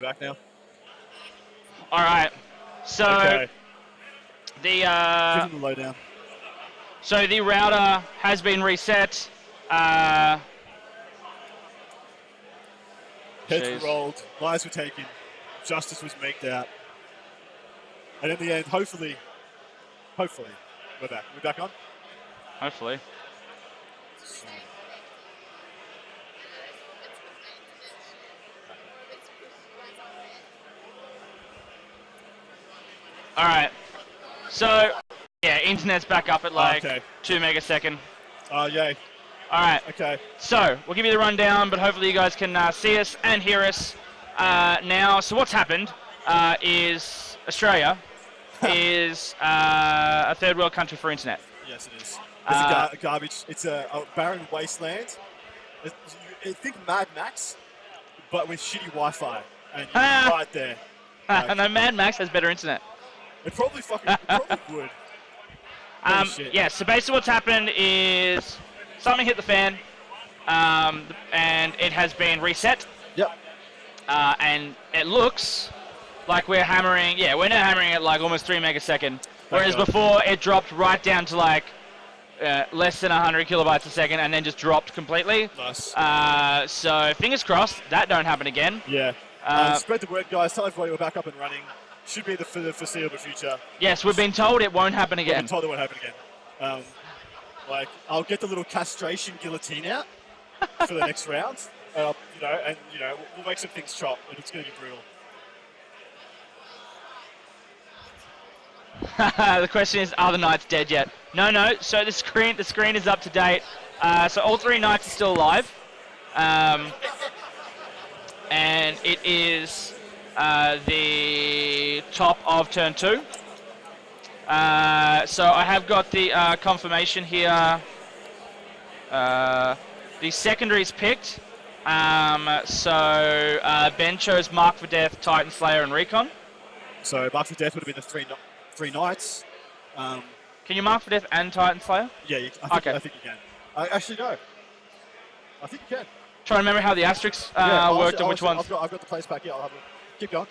back now. All right. So Okay. the Give him the lowdown. so the router has been reset. Heads Jeez. were rolled. Lives were taken. Justice was meted out. And in the end, hopefully, we're back. We're back on? Hopefully. All right. So, yeah, internet's back up at like 2 megasecond. Oh, yay. All right. Okay. So, we'll give you the rundown, but hopefully you guys can see us and hear us now. So what's happened is Australia is a third world country for internet. Yes, it is. It's garbage. It's a barren wasteland. Think Mad Max, but with shitty Wi-Fi. And you're right there. Like, no, Mad Max has better internet. It probably would. Yeah, so basically what's happened is something hit the fan, and it has been reset. Yep. And it looks like we're hammering, we're now hammering at like almost 3 megasecond, whereas before it dropped right down to like less than 100 kilobytes a second and then just dropped completely. Nice. So fingers crossed that don't happen again. Yeah. Spread the word, guys. Tell everybody we're back up and running. Should be for the foreseeable future. Yes, we've been told it won't happen again. We've been told it won't happen again. Like, I'll get the little castration guillotine out for the next round. We'll make some things chop, and it's going to be brutal. The question is, are the knights dead yet? No. So the screen is up to date. So all 3 knights are still alive, and it is the top of turn 2. So I have got the confirmation here. The secondaries picked. So Ben chose Mark for Death, Titan Slayer, and Recon. So Mark for Death would have been the three knights. Can you Mark for Death and Titan Slayer? Yeah, I think you can. Actually, no. I think you can. Trying to remember how the asterisks worked and which ones. I've got the place back here. I'll have a keep going.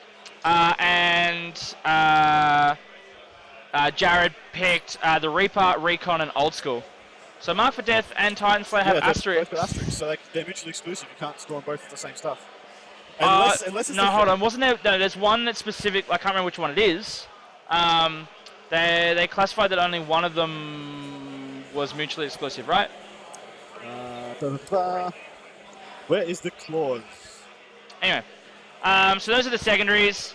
Jared picked the Reaper, Recon, and Old School. So Mark for Death and Titan Slayer have asterisks. Both got asterisks, so they're mutually exclusive. You can't store on both of the same stuff. Unless it's hold on. Wasn't there? No, there's one that's specific. I can't remember which one it is. They classified that only one of them was mutually exclusive, right? Where is the clause? Anyway, so those are the secondaries.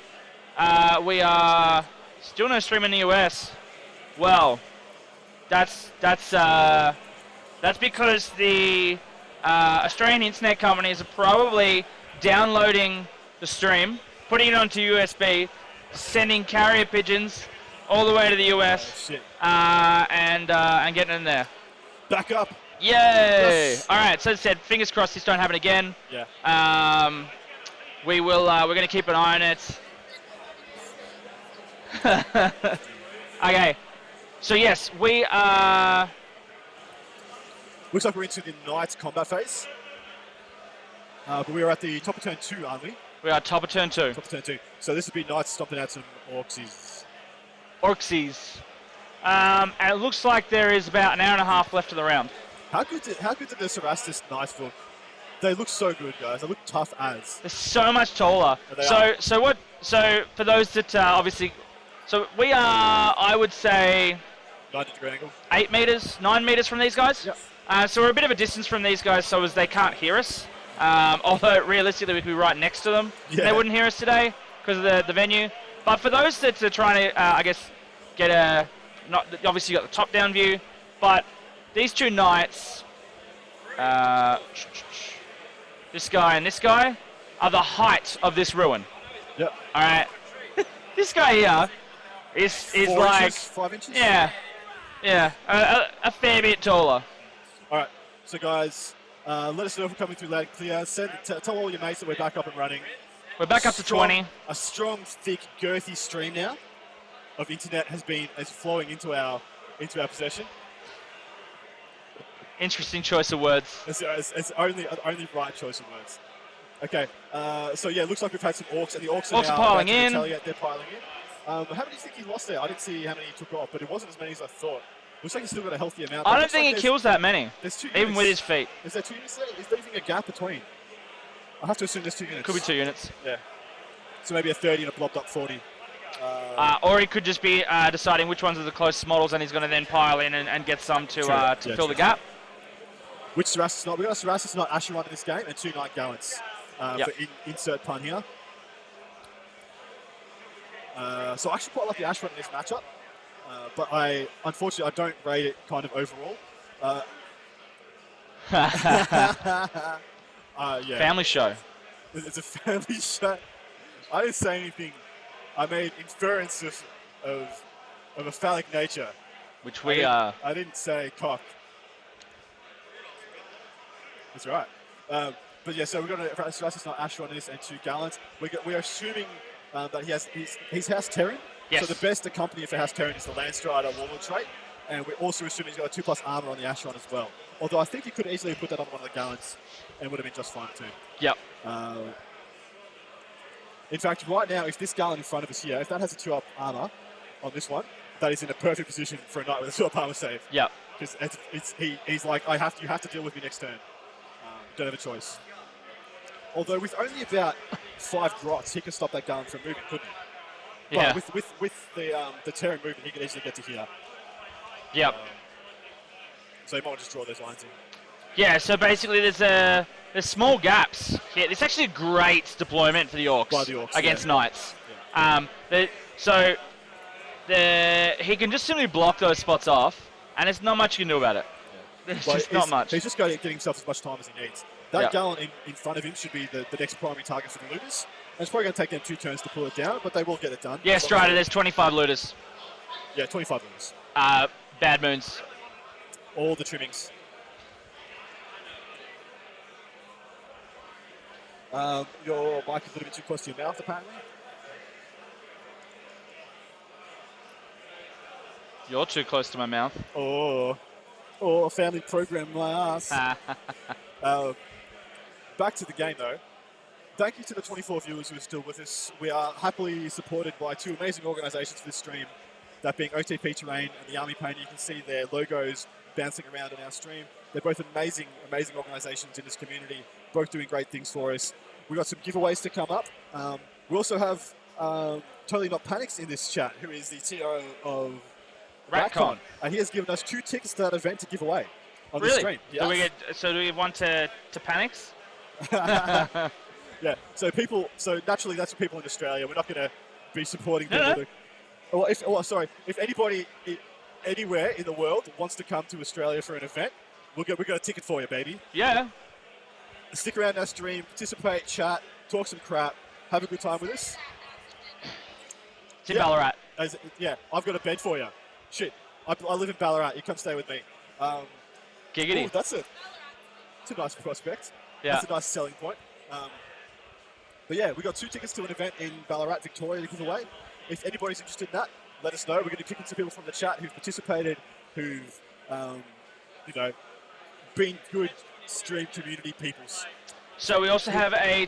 We are still no stream in the US. Well, that's because the Australian internet companies are probably downloading the stream, putting it onto USB, sending carrier pigeons all the way to the US, and getting in there. Back up. Yay! Yes. All right. So as I said, fingers crossed this don't happen again. Yeah. We will. We're going to keep an eye on it. Okay. So yes, we are. Looks like we're into the Knights combat phase. But we are at the top of turn 2, aren't we? We are top of turn 2. Top of turn 2. So this would be Knights stomping out some Orcsies. And it looks like there is about an hour and a half left of the round. How good did the Cerastus Knights look? They look so good, guys. They look tough as. They're so much taller. So for those that obviously, so we are, I would say, 90-degree angle. 8 meters, 9 meters from these guys. Yep. So we're a bit of a distance from these guys, so as they can't hear us. Although realistically we could be right next to them. Yeah. They wouldn't hear us today because of the venue. But for those that are trying to, I guess, get obviously you got the top-down view, but these two knights, this guy and this guy, are the height of this ruin. Yep. All right. This guy here is 4 like inches, 5 inches. Yeah, a fair bit taller. All right. So guys, let us know if we're coming through loud and clear. Tell all your mates that we're back up and running. We're back up to 20. A strong, thick, girthy stream now of internet is flowing into our possession. Interesting choice of words. It's only right choice of words. Okay. So yeah, it looks like we've had some orcs, and the orcs are Orcs are now piling about to in. retaliate. They're piling in. How many do you think he lost there? I didn't see how many he took off, but it wasn't as many as I thought. Looks like he's still got a healthy amount. I don't think he kills that many. There's 2 even units. with his feet. Is there 2 units there? Is there even a gap between? I have to assume there's 2 units. Could be 2 units. Yeah. So maybe a 30 and a blobbed up 40. Or he could just be deciding which ones are the closest models, and he's going to then pile in and get some to fill the gap. Which Sarassus not? We got a Sarassus not Asheron in this game, and 2 Night Gallants for insert pun here. So I actually quite like the Asheron in this matchup, but unfortunately I don't rate it kind of overall. Yeah. Family show. It's a family show. I didn't say anything. I made inference of a phallic nature. Which we are. I didn't say cock. That's right. But yeah, so we've got a Sarassus not Asheron in this and 2 Gallants. We are assuming that he's House Terran. Yes. So the best accompany for House Terran is the Landstrider Warlord trait. And we're also assuming he's got a 2+ armor on the Asheron as well. Although I think he could easily put that on one of the Gallants and would have been just fine too. Yep. In fact, right now, if this Gallant in front of us here, if that has a 2+ armor on this one, that is in a perfect position for a knight with a 2+ armor save. Yep. Because he's like, you have to deal with me next turn. Don't have a choice. Although with only about 5 grots, he can stop that Gallant from moving, couldn't he? Yeah. But with the Terran movement, he could easily get to here. Yep. So you might just draw those lines in. Yeah, so basically there's small gaps here. It's actually a great deployment for the Orcs, against Knights. Yeah. He can just simply block those spots off, and there's not much you can do about it. Yeah. There's just not much. He's just got to get himself as much time as he needs. That Gallant in front of him should be the next primary target for the looters. And it's probably going to take them 2 turns to pull it down, but they will get it done. Yeah, Strider, there's 25 looters. Yeah, 25 looters. Bad moons. All the trimmings. Your mic is a little bit too close to your mouth, apparently. You're too close to my mouth. Oh, family program, my ass. Back to the game, though. Thank you to the 24 viewers who are still with us. We are happily supported by 2 amazing organisations for this stream, that being OTP Terrain and the Army Painter. You can see their logos bouncing around in our stream. They're both amazing organisations in this community, both doing great things for us. We've got some giveaways to come up. We also have Totally Not Panics in this chat, who is the TO of Ratcon. And he has given us 2 tickets to that event to give away on the stream. Yes. Do we give one to Panics? Yeah, so naturally that's for people in Australia. We're not going to be supporting people. If anybody anywhere in the world wants to come to Australia for an event, we got a ticket for you, baby. Yeah. Stick around our stream, participate, chat, talk some crap, have a good time with us. It's in Ballarat. I've got a bed for you. Shit, I live in Ballarat. You come stay with me. Giggity. Ooh, that's a nice prospect. Yeah. That's a nice selling point. But yeah, we got 2 tickets to an event in Ballarat, Victoria to give away. If anybody's interested in that, let us know. We're going to pick some people from the chat who've participated, who've, been good stream community peoples. So we also have a...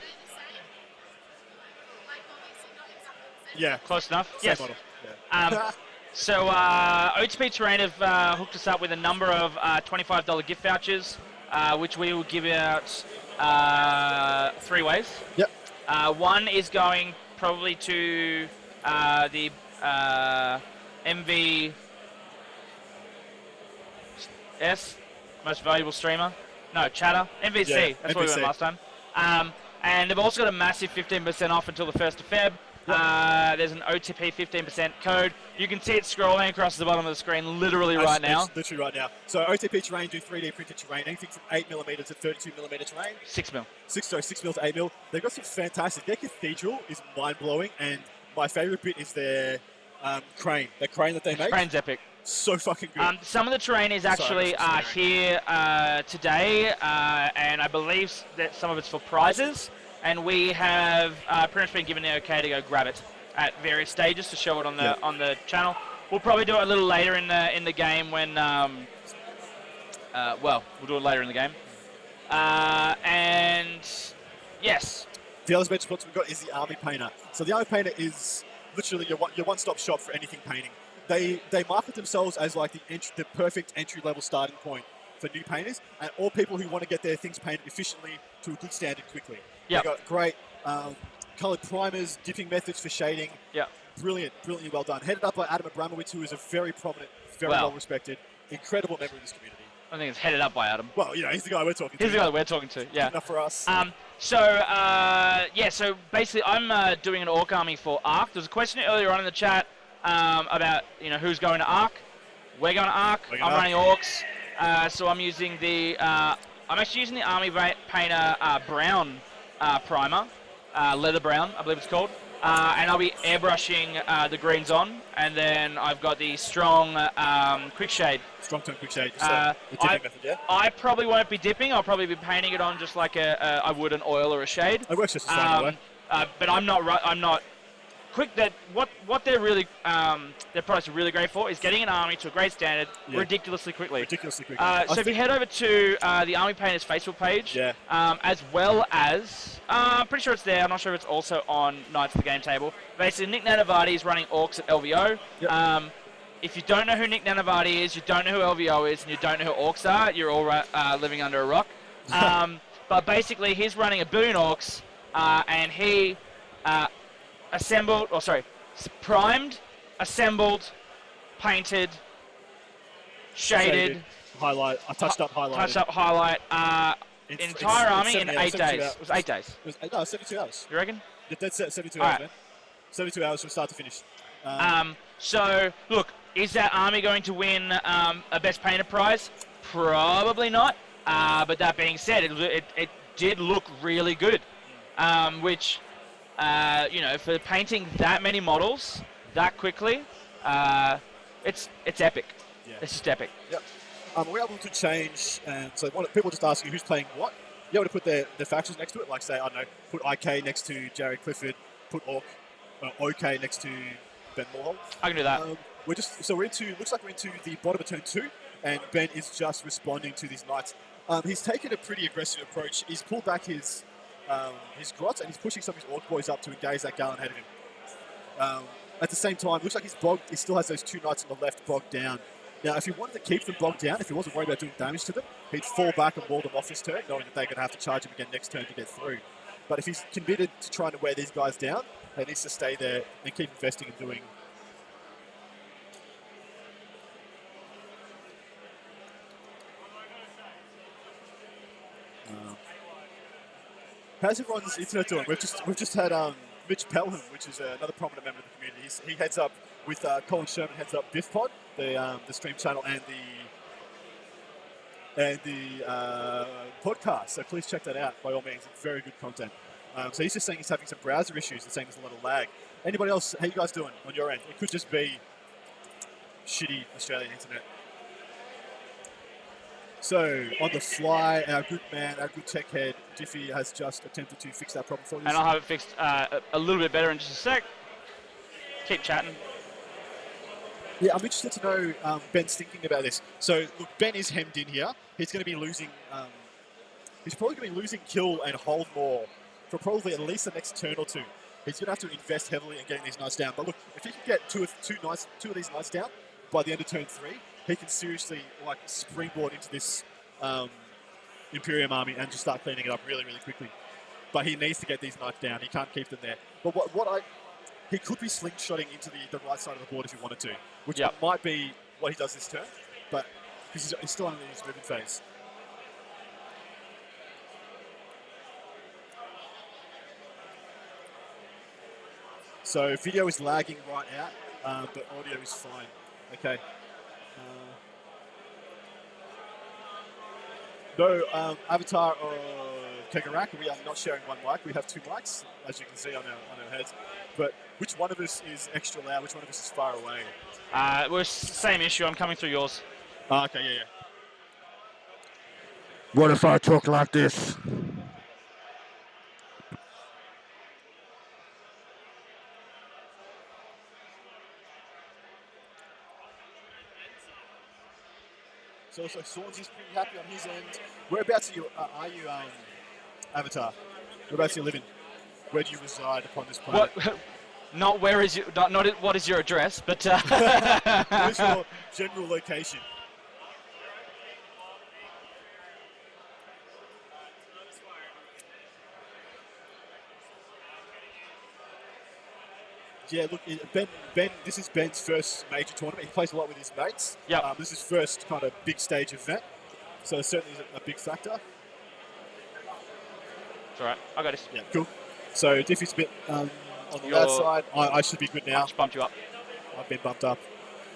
Yeah. Close enough? Same Yes. model. Yeah. So OTP Terrain have hooked us up with a number of $25 gift vouchers, which we will give out 3 ways. Yep. One is going probably to the MVS, most valuable streamer. No, Chatter. MVC. Yeah, That's what we went last time. And they've also got a massive 15% off until the 1st of Feb. Yep. There's an OTP 15% code. You can see it scrolling across the bottom of the screen literally right now. Literally right now. So OTP Terrain do 3D printed terrain, anything from 8mm to 32mm terrain. 6mm. 6mm to 8mm. They've got some fantastic. Their cathedral is mind-blowing, and my favourite bit is their crane. The crane that they make. Crane's epic. So fucking good. Some of the terrain is actually here today, and I believe that some of it's for prizes. And we have pretty much been given the okay to go grab it at various stages to show it on the channel. We'll probably do it a little later in the game when we'll do it later in the game. And yes, The other special sponsor we've got is the Army Painter. So the Army Painter is literally your one-stop shop for anything painting. They market themselves as like the perfect entry-level starting point for new painters and all people who want to get their things painted efficiently to a good standard quickly. Yep. They've got great coloured primers, dipping methods for shading. Yeah. Brilliantly well done. Headed up by Adam Abramowitz, who is a very prominent, very well-respected, incredible member of this community. I think it's headed up by Adam. Well, he's the guy we're talking to. He's the guy that we're talking to, yeah. Good enough for us. So basically I'm doing an Orc army for Arc. There was a question earlier on in the chat about, who's going to Arc. We're going to Arc. I'm running Orcs. So I'm using I'm actually using the Army Painter Brown primer, Leather Brown, I believe it's called. And I'll be airbrushing the greens on, and then I've got the strong quick shade. Strong tone quick shade. The dipping method, yeah? I probably won't be dipping. I'll probably be painting it on just like I would an oil or a shade. It works just the same way. But I'm not quick. That what they're really their products are really great for is getting an army to a great standard ridiculously quickly. So if you head over to the Army Painters Facebook page, as well as I'm pretty sure it's there. I'm not sure if it's also on Knights of the Game Table. Basically, Nick Nanavati is running Orcs at LVO. Yep. If you don't know who Nick Nanavati is, you don't know who LVO is, and you don't know who Orcs are, you're all living under a rock. But basically, he's running 1 billion Orcs, and he primed, assembled, painted, shaded, highlight, touched up highlight, entire army in 8 days. It was 8 days. No, 72 hours. You reckon? Yeah, dead set 72 hours, man. 72 hours from start to finish. So, look, is that army going to win a Best Painter prize? Probably not. But that being said, it did look really good, which, for painting that many models that quickly, it's epic. Yeah. It's just epic. Yep. We're able to change, and so people just asking who's playing what. You're able to put their factions next to it, like say, I don't know, put IK next to Jared Clifford, put OK next to Ben Mulhall. I can do that. Looks like we're into the bottom of turn 2, and Ben is just responding to these knights. He's taken a pretty aggressive approach. He's pulled back his grots, and he's pushing some of his Orc boys up to engage that Galen ahead of him. At the same time, looks like he still has those 2 knights on the left bogged down. Now, if he wanted to keep them bogged down, if he wasn't worried about doing damage to them, he'd fall back and wall them off this turn, knowing that they're going to have to charge him again next turn to get through. But if he's committed to trying to wear these guys down, he needs to stay there and keep investing and doing. How's everyone's internet doing? We've just had Mitch Pelham, which is another prominent member of the community. He heads up with Colin Sherman, heads up Biff Pod, the stream channel and the podcast. So please check that out by all means. It's very good content. So he's just saying he's having some browser issues and saying there's a lot of lag. Anybody else? How you guys doing on your end? It could just be shitty Australian internet. So, on the fly, our good tech head, Jiffy, has just attempted to fix that problem for you. And I'll have it fixed a little bit better in just a sec. Keep chatting. Yeah, I'm interested to know Ben's thinking about this. So, look, Ben is hemmed in here. He's going to be losing... he's probably going to be losing kill and hold more for probably at least the next turn or two. He's going to have to invest heavily in getting these knights down. But look, if he can get two of these knights down by the end of turn 3, he can seriously springboard into this Imperium army and just start cleaning it up really, really quickly. But he needs to get these knights down. He can't keep them there. But he could be slingshotting into the right side of the board if he wanted to, which might be what he does this turn. But he's still under his movement phase. So video is lagging right out, but audio is fine. Okay. No Avatar or Kegarak, we are not sharing one mic. We have 2 mics, as you can see on our heads. But which one of us is extra loud? Which one of us is far away? We're same issue. I'm coming through yours. Okay, yeah. What if I talk like this? So Swords is pretty happy on his end. Whereabouts are you, Avatar? Whereabouts are you living? where do you reside upon this planet? What? Not where is your, not what is your address, but Where's your general location? Yeah, look, Ben. This is Ben's first major tournament. He plays a lot with his mates. Yeah. This is his first kind of big stage event, so it certainly is a big factor. It's all right. I got this. Yeah, cool. So Diffy's a bit on the loud side. I should be good now. I just bumped you up. I've been bumped up.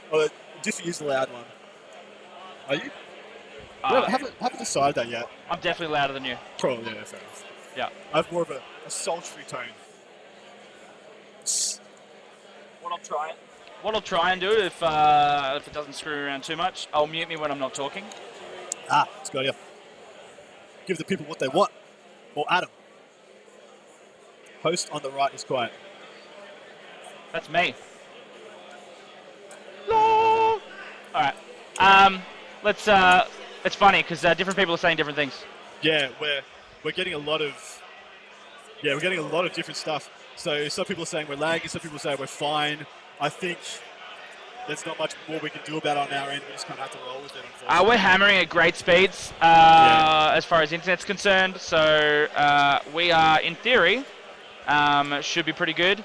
Well, Diffy is the loud one. Are you? I haven't decided that yet. I'm definitely louder than you. Probably, yeah, fair enough. Yeah. I have more of a sultry tone. What I'll try and do if it doesn't screw around too much, I'll mute me when I'm not talking. It's got you. Give the people what they want. Or Adam. Host on the right is quiet. That's me. All right. Let's. It's funny because different people are saying different things. Yeah, we're getting a lot of different stuff. So some people are saying we're lagging, some people say we're fine. I think there's not much more we can do about it on our end. We just kind of have to roll with it, unfortunately. We're hammering at great speeds as far as internet's concerned. So we are, in theory, should be pretty good.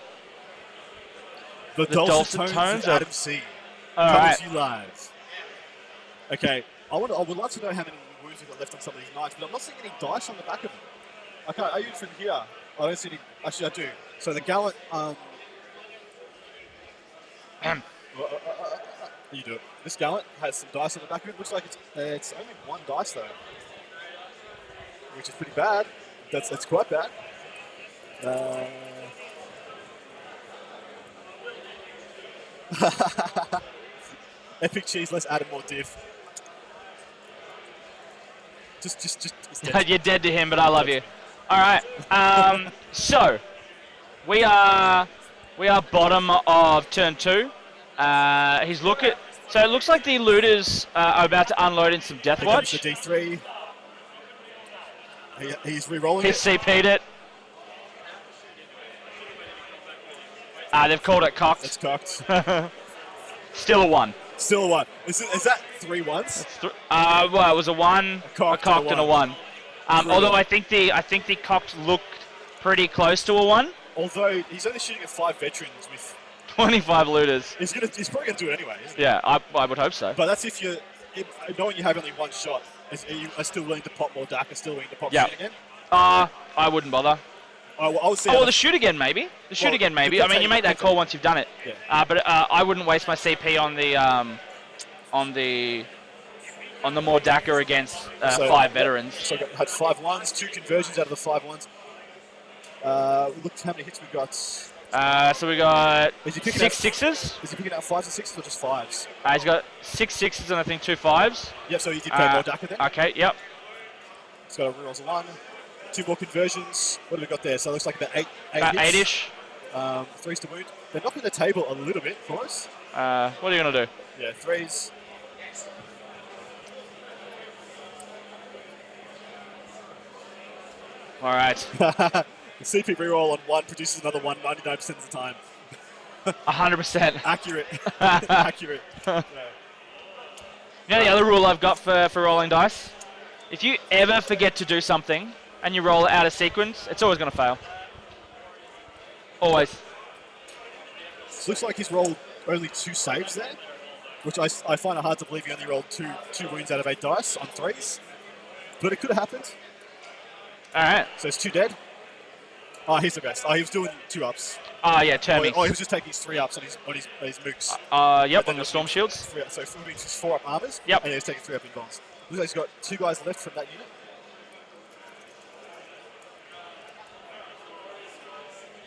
The dulcet tones of Adam C. All coming right. to you live. Okay, I would love to know how many wounds we've got left on some of these knights, but I'm not seeing any dice on the back of them. Okay, are you from here? I don't see any. Actually, I do. So the gallant. You do it. This gallant has some dice on the back of it. Looks like it's only one dice though, which is pretty bad. That's quite bad. Epic cheese, less Adam, more div. Just. You're dead to him, but I love you. All right. So we are bottom of turn 2. He's looking. So it looks like the looters are about to unload in some Death Watch. The D3. He's re-rolling He's CP'd it. They've called it cocked. It's cocked. Still a 1. Still a 1. Is that 3 ones? Well, it was a 1, a cocked and a 1. Although I think the cocked looked pretty close to a 1. Although he's only shooting at 5 veterans with 25 looters. He's probably gonna do it anyway. Isn't he? Yeah, I would hope so. But that's if knowing you have only one shot. Are you still willing to pop more DAC? Are still willing to pop shoot again? I wouldn't bother. I would say. The shoot again maybe. I mean, you make that call once you've done it. Yeah. But I wouldn't waste my CP on the more DACA against 5 veterans. So I had 5 1s, 2 conversions out of the 5 1s. Look how many hits we got. So we got 6 sixes. Is he picking out 5s and 6s or just 5s? He's got 6 sixes and I think 2 5s. Yep, so he did pay more DACA then. Okay, yep. He's got a rerolls of 1. 2 more conversions. What have we got there? So it looks like about 8 About hits. 8-ish. 3s to wound. They're knocking the table a little bit for us. What are you going to do? Yeah, 3s. All right. The CP reroll on 1 produces another 1 99% of the time. 100%. Accurate. Accurate. Yeah. You know the other rule I've got for rolling dice? If you ever forget to do something and you roll it out of sequence, it's always going to fail. Always. It looks like he's rolled only 2 saves there, which I find it hard to believe he only rolled 2 wounds out of 8 dice on 3s. But it could have happened. All right. So it's 2 dead. Oh, he's the best. Oh, he was doing 2 ups. Yeah, Termy. Oh, he was just taking his 3 ups on his mooks. Yep, on the storm shields. So moving his 4 up armors. Yep. And he's taking 3 up in bombs. Looks like he's got 2 guys left from that unit.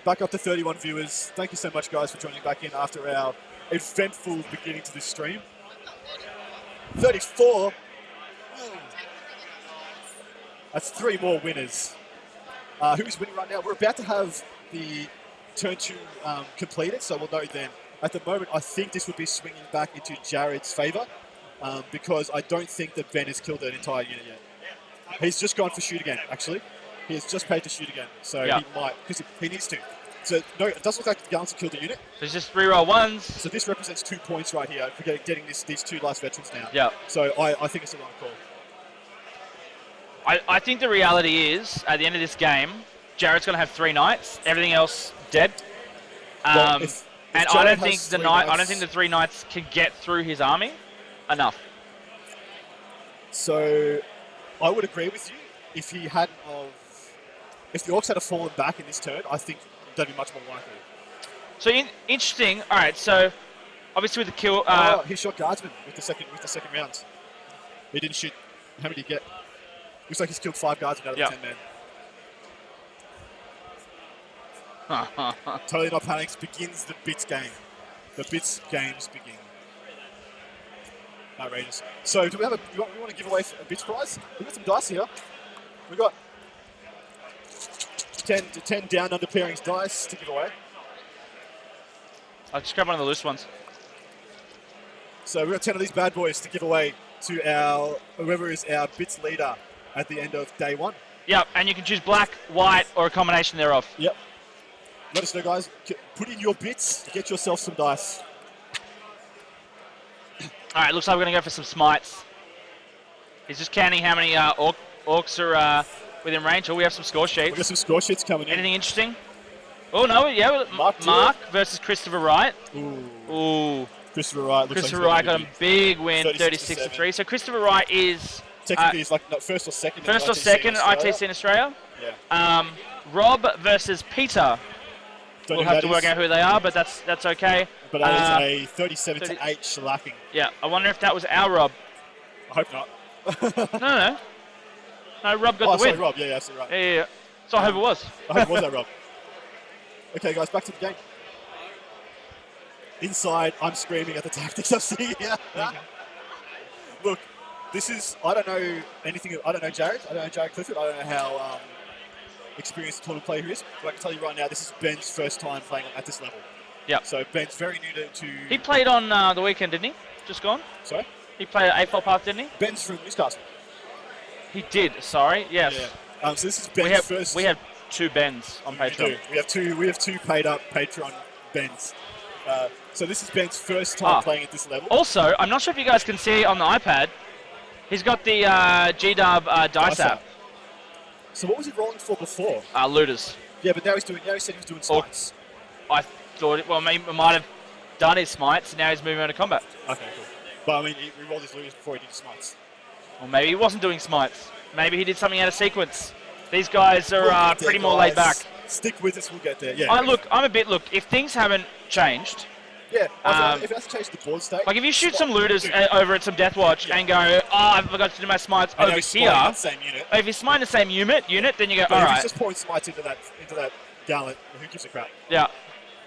Back up to 31 viewers. Thank you so much, guys, for joining back in after our eventful beginning to this stream. 34. That's 3 more winners. Who's winning right now? We're about to have the turn 2 completed, so we'll know then. At the moment, I think this would be swinging back into Jared's favour because I don't think that Ben has killed an entire unit yet. He's just gone for shoot again, actually. He has just paid to shoot again, so Yeah. he might, because he needs to. So no, it doesn't look like the Gallants have killed the unit. So it's just reroll ones. So this represents 2 points right here for getting these 2 last veterans down. Yeah. So I think it's the right call. I think the reality is, at the end of this game, Jared's going to have 3 knights. Everything else dead. Well, if and Jared I don't has think three I don't think the 3 knights can get through his army enough. So I would agree with you. If he hadn't if the Orcs had fallen back in this turn, I think that'd be much more likely. So interesting. All right. So obviously with the kill, He shot Guardsman with the second round. He didn't shoot. How many did he get? Looks like he's killed 5 Guardsmen out of the 10 men. Totally Not Panics begins the Bits game. The Bits games begin. Outrageous. So do we have we want to give away a Bits prize? We've got some dice here. We've got 10 Down Under Pairings dice to give away. I'll just grab one of the loose ones. So we've got 10 of these bad boys to give away to whoever is our Bits leader at the end of day 1. Yep, and you can choose black, white, or a combination thereof. Yep. Let us know, guys. Put in your bits to get yourself some dice. All right, looks like we're going to go for some smites. He's just counting how many orcs are within range. Oh, we have some score sheets. We've got some score sheets coming in. Anything interesting? Oh, no, yeah. Mark versus Christopher Wright. Ooh. Christopher Wright looks Christopher like Wright got a big win, 36-3. So Christopher Wright is... Technically, he's like first or second. First or second at ITC in Australia. Yeah. Rob versus Peter. We'll have to work out who they are, but that's okay. But that is a 37-8 shellacking. Yeah, I wonder if that was our Rob. I hope not. No, Rob got the win. Sorry, Rob. Yeah, absolutely right. Yeah. So I hope it was. I hope it was that Rob. Okay, guys, back to the game. Inside, I'm screaming at the tactics I see here. Look, this is, I don't know anything, I don't know Jared. I don't know Jared Clifford. I don't know how experienced the tournament player he is. But I can tell you right now, this is Ben's first time playing at this level. Yeah. So Ben's very new to... He played on the weekend, didn't he? Just gone? Sorry? He played at A4 Path, didn't he? Ben's from Newcastle. He did, sorry, yes. Yeah. So this is Ben's first... We have 2 Bens on Patreon. We have two paid up Patreon Bens. So this is Ben's first time playing at this level. Also, I'm not sure if you guys can see on the iPad, he's got the G-Dub dice app. So what was he rolling for before? Looters. Yeah, but now he said he was doing smites. I thought, he might have done his smites, and now he's moving on to combat. Okay, cool. But I mean, he rolled his looters before he did his smites. Or maybe he wasn't doing smites. Maybe he did something out of sequence. These guys are pretty more laid back. Stick with us, we'll get there. Yeah. Look, if things haven't changed... Yeah, if it has to change the board state... Like, if you shoot some looters over at some Deathwatch and go, I forgot to do my smites over here... Same unit. If you're smiting the same unit, then you go, but all if right. he's just pouring smites into that gallant, who gives a crap? Yeah.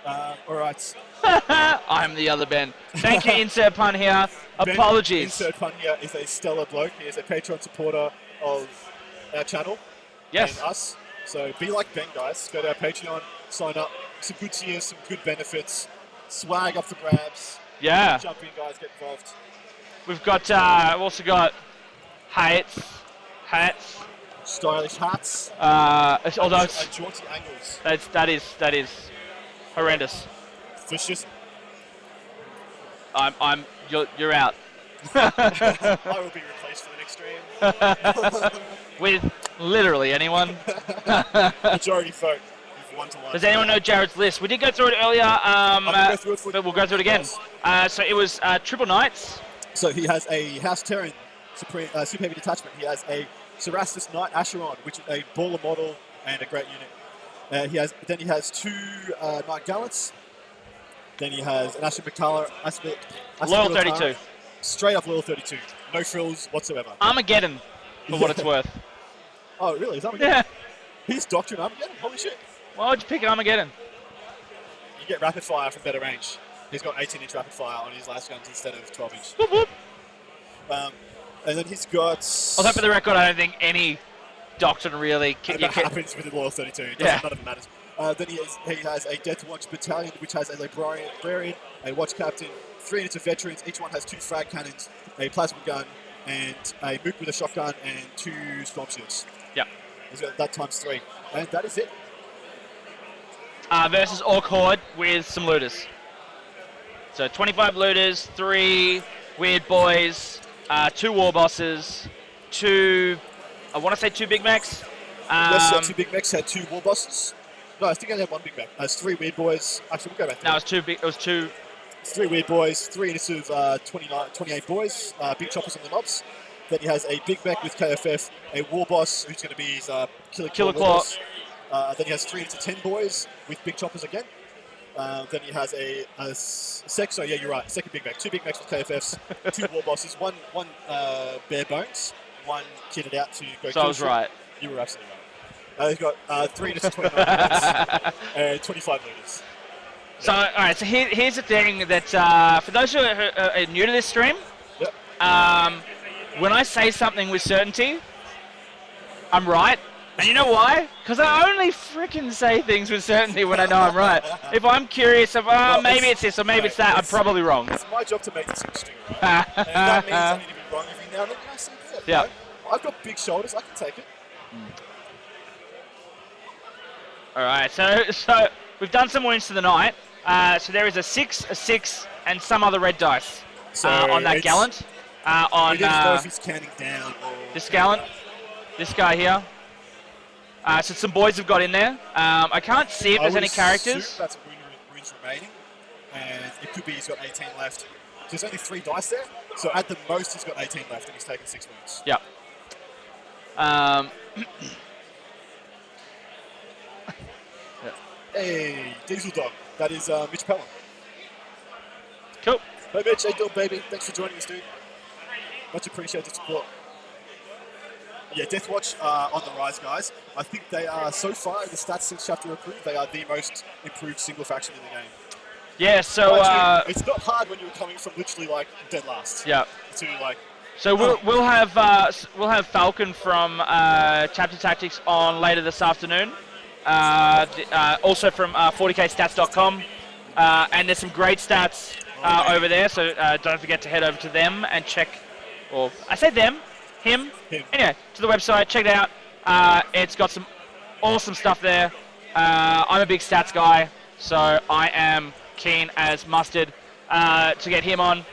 All right. I'm the other Ben. Thank you, Insert Pun here. Apologies. Insert Pun here is a stellar bloke. He is a Patreon supporter of our channel. Yes. And us. So be like Ben, guys. Go to our Patreon, sign up. Some good tiers, some good benefits. Swag up for grabs. Yeah. Jump in, guys. Get involved. We've got, we've also got hats. Stylish hats. Although and jaunty angles. That is horrendous. Vicious. You're out. I will be replaced for the next stream. With literally anyone. Majority vote. 1-1. Does anyone know Jared's list? We did go through it earlier, but we'll go through it again. So it was Triple Knights. So he has a House Terran Super Heavy Detachment. He has a Cerastus Knight Acheron, which is a baller model and a great unit. He has 2 Knight Gallants. Then he has an Asher McCullough. Loyal 32. Straight up Loyal 32. No frills whatsoever. Armageddon, for what it's worth. Oh, really? Is Armageddon? Yeah. He's Doctrine Armageddon? Holy shit. Why would you pick Armageddon? You get rapid fire from better range. He's got 18-inch rapid fire on his last guns instead of 12-inch. Whoop, whoop. And then he's got... Although for the record, I don't think any Doctrine really... That happens with the Loyal 32. None of it matters. Then he has a Death Watch Battalion, which has a Librarian, a Watch Captain, 3 units of veterans. Each one has 2 frag cannons, a plasma gun, and a Mook with a shotgun, and 2 storm shields. Yeah. He's got that times 3. And that is it. Versus Orc Horde with some looters. So 25 looters, 3 weird boys, 2 war bosses, 2, I want to say 2 Big Macs. Yes, 2 Big Macs had 2 war bosses. No, I think I had 1 Big Mac. It's 3 weird boys. Actually, we'll go back. No, it was 2. It's 3 weird boys, 3 innocent 28 boys, big choppers on the knobs. Then he has a Big Mac with KFF, a war boss who's going to be his Killer Claw. Then he has 3 into 10 boys with big choppers again. Then he has a sex. Oh yeah, you're right. Second Big Mac. 2 Big Macs with KFFs, 2 war bosses, one bare bones, 1 kitted out to go. So I was right. You were absolutely right. He's got 3 into 29 and 25 looters. So all right. So here's the thing that for those who are new to this stream, yep. When I say something with certainty, I'm right. And you know why? Because I only freaking say things with certainty when I know I'm right. If I'm curious of, maybe it's this or maybe it's that, I'm probably wrong. It's my job to make this interesting, right? And that means I need to be wrong every now and then. I say, yeah. You know, I've got big shoulders. I can take it. All right. So we've done some wins for the night. So there is a 6, and some other red dice on that Gallant. We didn't know if he's counting down or... This Gallant. This guy here. So some boys have got in there. I can't see if there's any characters. That's runes remaining, and it could be he's got 18 left. So there's only 3 dice there, so at the most he's got 18 left, and he's taken 6 wounds. Yep. Hey, Diesel Dog. That is Mitch Pelham. Cool. Hey Mitch, how you doing, baby? Thanks for joining us, dude. Much appreciated support. Yeah, Deathwatch on the rise, guys. I think they are, so far in the stats since Chapter approved, they are the most improved single faction in the game. Yeah, so... it's not hard when you're coming from literally, like, dead last. Yeah. To, like... So we'll have Falcon from Chapter Tactics on later this afternoon. Also from 40kstats.com. And there's some great stats over there, so don't forget to head over to them and check... Or I said them. Him. Anyway, to the website, check it out. It's got some awesome stuff there. I'm a big stats guy, so I am keen as mustard to get him on.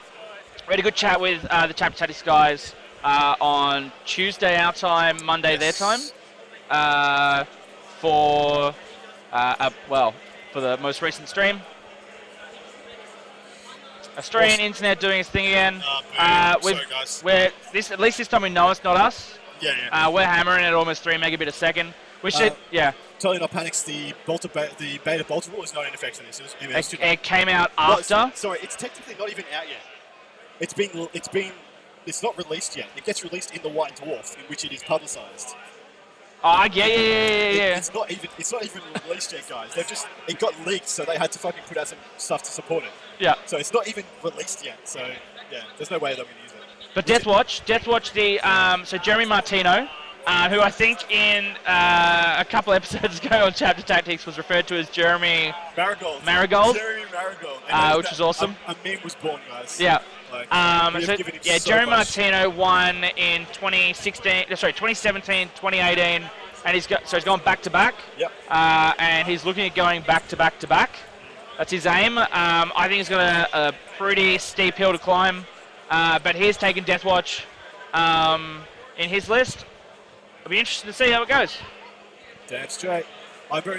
We had a good chat with the Chapter Tactics guys on Tuesday our time, Monday their time, for the most recent stream. Australian internet doing its thing again. Sorry, guys. At least this time we know it's not us. Yeah. We're hammering at almost 3 megabit a second. We should, Totally not panics. The beta Bolter rule is not in effect for this. It came out after. Sorry, it's technically not even out yet. It's not released yet. It gets released in the White Dwarf, in which it is publicised. Oh yeah. It's not even released yet, guys. It got leaked, so they had to fucking put out some stuff to support it. Yeah. So it's not even released yet. So yeah, there's no way they're going to use it. But Deathwatch, so Jeremy Martino, who I think in a couple episodes ago on Chapter Tactics was referred to as Jeremy Marigold. Jeremy Marigold. Which is awesome. A meme was born, guys. Yeah. Jeremy Martino won in 2017, 2018, and he's gone back to back. Yep. And he's looking at going back to back to back. That's his aim. I think he's got a pretty steep hill to climb, but he's taken Deathwatch in his list. I'll be interested to see how it goes. Damn straight. I'm actually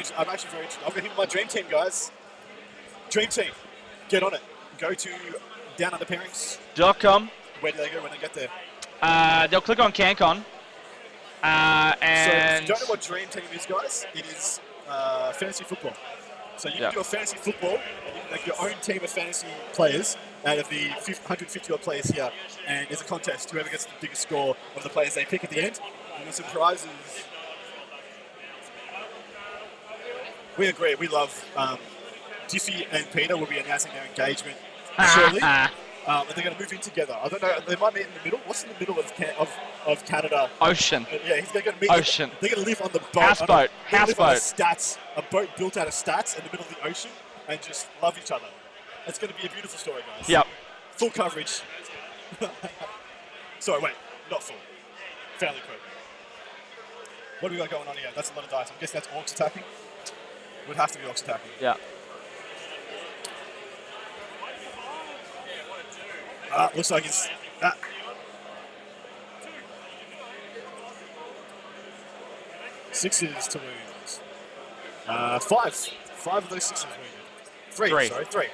very interested. I've got him in my dream team, guys. Dream team. Get on it. Go to Down Under Pairings.com. Where do they go when they get there? They'll click on Cancon. So if you don't know what Dream Team is, guys, it is fantasy football. So you can do a fantasy football, and you can make your own team of fantasy players out of the 150 odd players here. And there's a contest. Whoever gets the biggest score of the players they pick at the end. And there's some prizes. We agree. We love Diffie and Peter will be announcing their engagement shortly. And they're going to move in together. I don't know. They might meet in the middle. What's in the middle of Canada? Ocean. Yeah, he's going to meet. Ocean. They're going to live on the boat. Houseboat. Stats. A boat built out of stats in the middle of the ocean, and just love each other. It's going to be a beautiful story, guys. Yep. Full coverage. Sorry, wait. Not full. Fairly quick. What do we got going on here? That's a lot of dice. I guess that's Orcs attacking. Would have to be Orcs attacking. Yeah. Looks like it's... Sixes to wounds. 5. 5 of those sixes wounded. 3.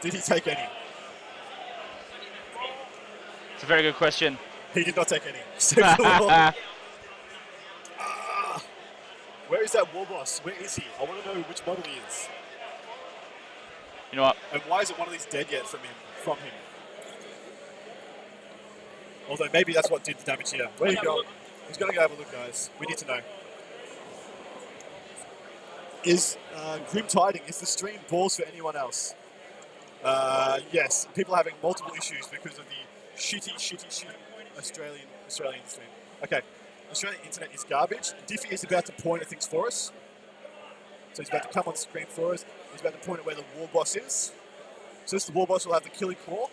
Did he take any? It's a very good question. He did not take any. Where is that war boss? Where is he? I want to know which model he is. You know what? And why isn't one of these dead yet from him? Although maybe that's what did the damage here. Where you go? He's got to go have a look, guys. We need to know. Is Grim Tiding, is the stream balls for anyone else? Yes. People are having multiple issues because of the shitty Australian stream. Okay. Australian internet is garbage. Diffie is about to point at things for us. So he's about to come on screen for us. He's about to point at where the war boss is. So this the war boss will have the killing claw.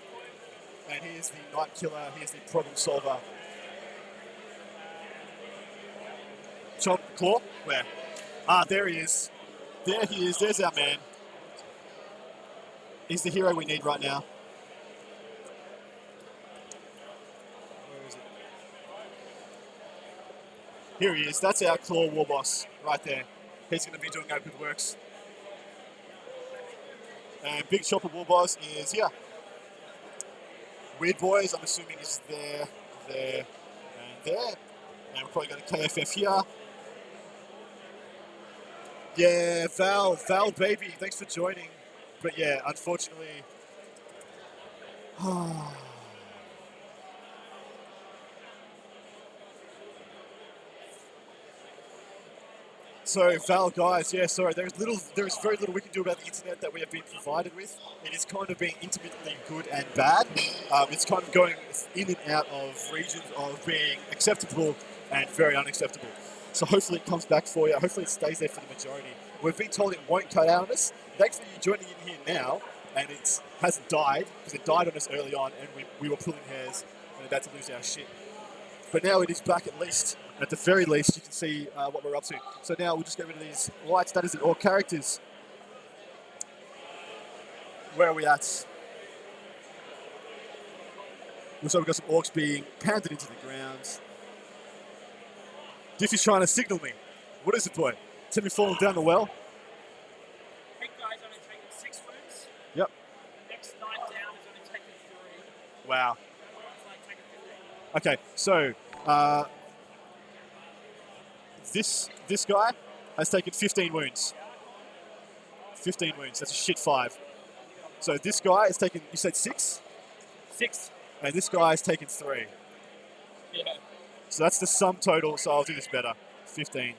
And here's the night killer. Here's the problem solver. Chomp claw? Where? There he is. There he is. There's our man. He's the hero we need right now. Where is it? Here he is. That's our claw war boss right there. He's going to be doing open works. And Big Chopper war boss is here. Weird Boys, I'm assuming, is there, and there. And we're probably going to KFF here. Yeah, Val baby, thanks for joining. But yeah, unfortunately... So Val, guys, yeah, sorry, there is very little we can do about the internet that we have been provided with. It is kind of being intermittently good and bad. It's kind of going in and out of regions of being acceptable and very unacceptable. So hopefully it comes back for you. Hopefully it stays there for the majority. We've been told it won't cut out on us. Thanks for you joining in here now, and it hasn't died, because it died on us early on, and we were pulling hairs and about to lose our shit. But now it is back at least. At the very least, you can see what we're up to. So now we'll just get rid of these lights. That is the orc characters. Where are we at? So we've got some orcs being pounded into the ground. Diffie's trying to signal me. What is it, boy? Timmy falling down the well? Big guy's only taken 6 wounds. Yep. Next knight down is only taken 3. Wow. It's like taking 15. Okay, so this guy has taken 15 wounds. 15 wounds. That's a shit 5. So this guy has taken, you said 6? 6. And this guy has taken 3. Yeah. So that's the sum total. So I'll do this better. 15.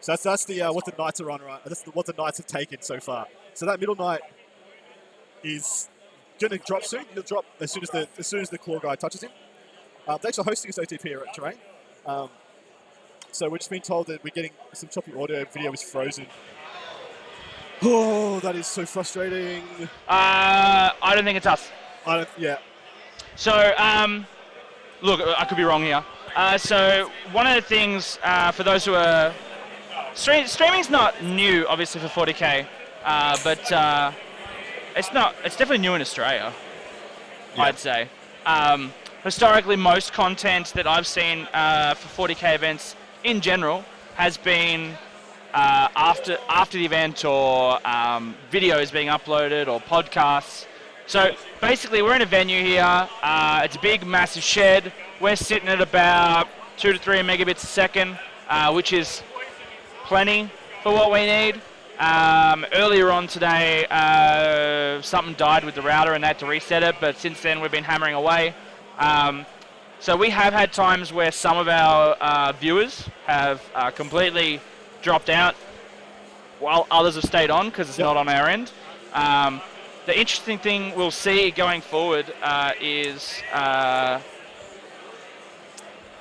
So that's the what the knights are on, right? That's what the knights have taken so far. So that middle knight is going to drop soon. He'll drop as soon as the claw guy touches him. Thanks for hosting us, OTP Terrain. So we're just being told that we're getting some choppy audio. Video is frozen. Oh, that is so frustrating. I don't think it's us. Yeah. So, look, I could be wrong here. So one of the things for those who are streaming's not new, obviously, for 40k, but it's definitely new in Australia. Yeah. I'd say. Historically, most content that I've seen for 40k events in general has been after the event, or videos being uploaded, or podcasts. So basically, we're in a venue here. It's a big, massive shed. We're sitting at about 2 to 3 megabits a second, which is plenty for what we need. Earlier on today, something died with the router and they had to reset it, but since then we've been hammering away. So we have had times where some of our viewers have completely dropped out, while others have stayed on because it's not on our end. The interesting thing we'll see going forward is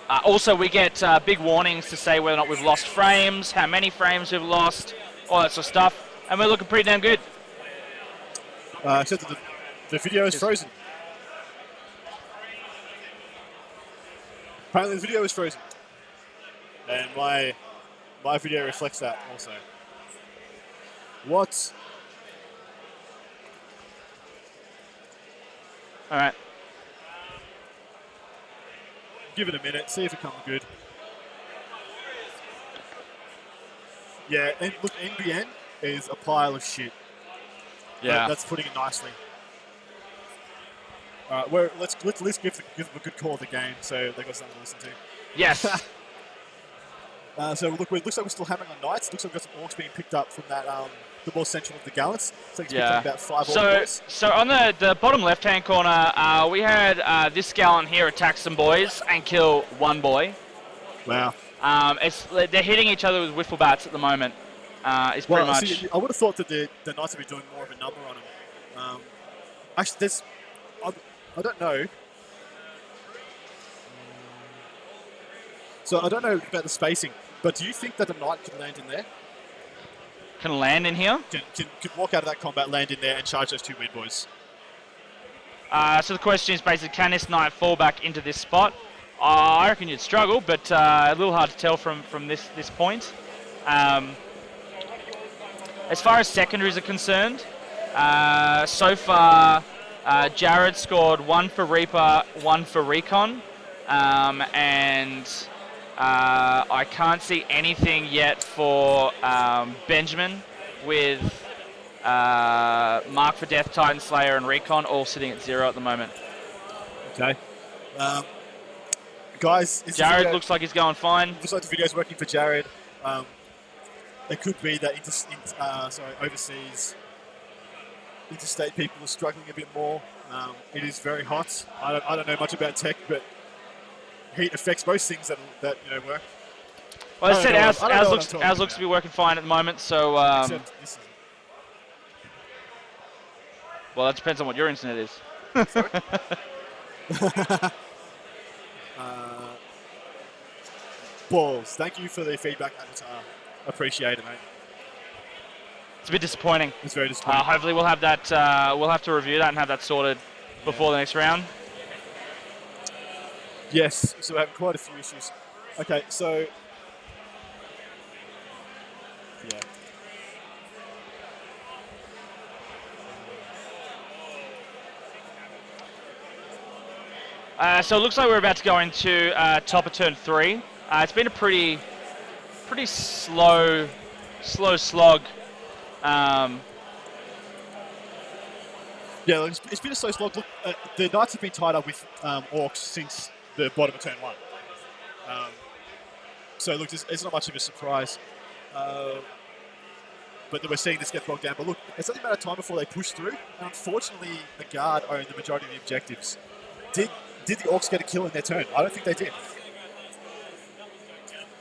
also we get big warnings to say whether or not we've lost frames, how many frames we've lost, all that sort of stuff, and we're looking pretty damn good. Except that the video is frozen. Apparently the video is frozen. And my video reflects that also. What? All right. Give it a minute, see if it comes good. Yeah, and look, NBN is a pile of shit. Yeah. That's putting it nicely. All right, let's at least give them a good call of the game, so they've got something to listen to. Yes. So look, it looks like we're still hammering on Knights. Looks like we've got some Orcs being picked up from that the more central of the Gallants. So it's picked up about 5 Orcs. So on the bottom left-hand corner, we had this Gallant here attack some boys and kill one boy. Wow. They're hitting each other with wiffle bats at the moment. It's pretty much. See, I would have thought that the Knights would be doing more of a number on them. Actually, I don't know. So I don't know about the spacing, but do you think that the Knight can land in there? Can land in here? Can walk out of that combat, land in there, and charge those 2 weird boys? So the question is basically, can this Knight fall back into this spot? I reckon you'd struggle, but a little hard to tell from this point. As far as secondaries are concerned, so far Jared scored 1 for Reaper, 1 for Recon, and I can't see anything yet for Benjamin with Mark for Death, Titan Slayer, and Recon all sitting at 0 at the moment. Okay. Guys, Jared looks like he's going fine. Looks like the video's working for Jared. It could be that overseas interstate people are struggling a bit more. It is very hot. I don't know much about tech, but heat affects most things that work. Well, as I said, ours looks to be working fine at the moment. So, Except this well, that depends on what your internet is. Sorry? Balls. Thank you for the feedback, Avatar. Appreciate it, mate. It's a bit disappointing. It's very disappointing. Hopefully, we'll have that. We'll have to review that and have that sorted before the next round. Yes. So we have quite a few issues. Okay. So. Yeah. So it looks like we're about to go into top of turn 3. It's been a pretty slow slog. Yeah, it's been a slow slog. Look, the Knights have been tied up with Orcs since the bottom of turn 1. So look, it's not much of a surprise. But we're seeing this get bogged down. But look, it's only a matter of time before they push through. And unfortunately, the Guard own the majority of the objectives. Did the Orcs get a kill in their turn? I don't think they did.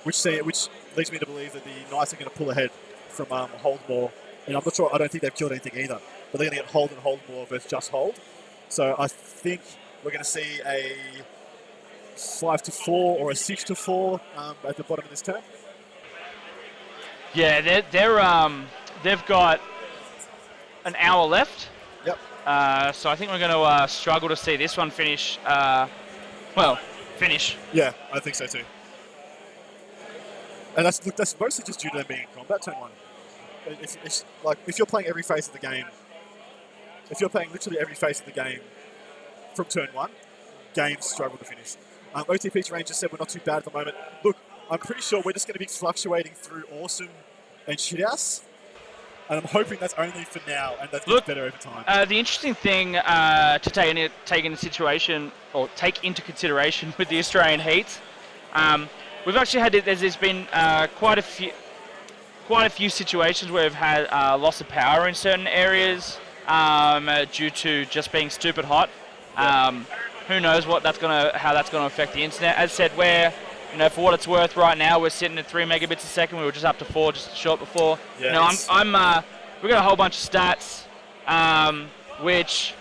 Which leads me to believe that the Knights are going to pull ahead from Holdmore. And I'm not sure, I don't think they've killed anything either. But they're going to get Hold and Holdmore versus just Hold. So I think we're going to see a 5-4 or a 6-4 at the bottom of this turn. Yeah, they've got an hour left. Yep. So I think we're going to struggle to see this one finish. Finish. Yeah, I think so too. And that's mostly just due to them being in combat turn 1. It's like if you're playing every phase of the game, if you're playing literally every phase of the game from turn 1, games struggle to finish. OTP Terrain just said we're not too bad at the moment. Look, I'm pretty sure we're just going to be fluctuating through awesome and shithouse. And I'm hoping that's only for now, and that gets better over time. The interesting thing to take into consideration with the Australian heats, we've actually had there's been quite a few situations where we've had loss of power in certain areas due to just being stupid hot. Who knows how that's going to affect the internet? As said, for what it's worth, right now we're sitting at 3 megabits a second. We were just up to 4 just short before. Yeah, we've got a whole bunch of stats, which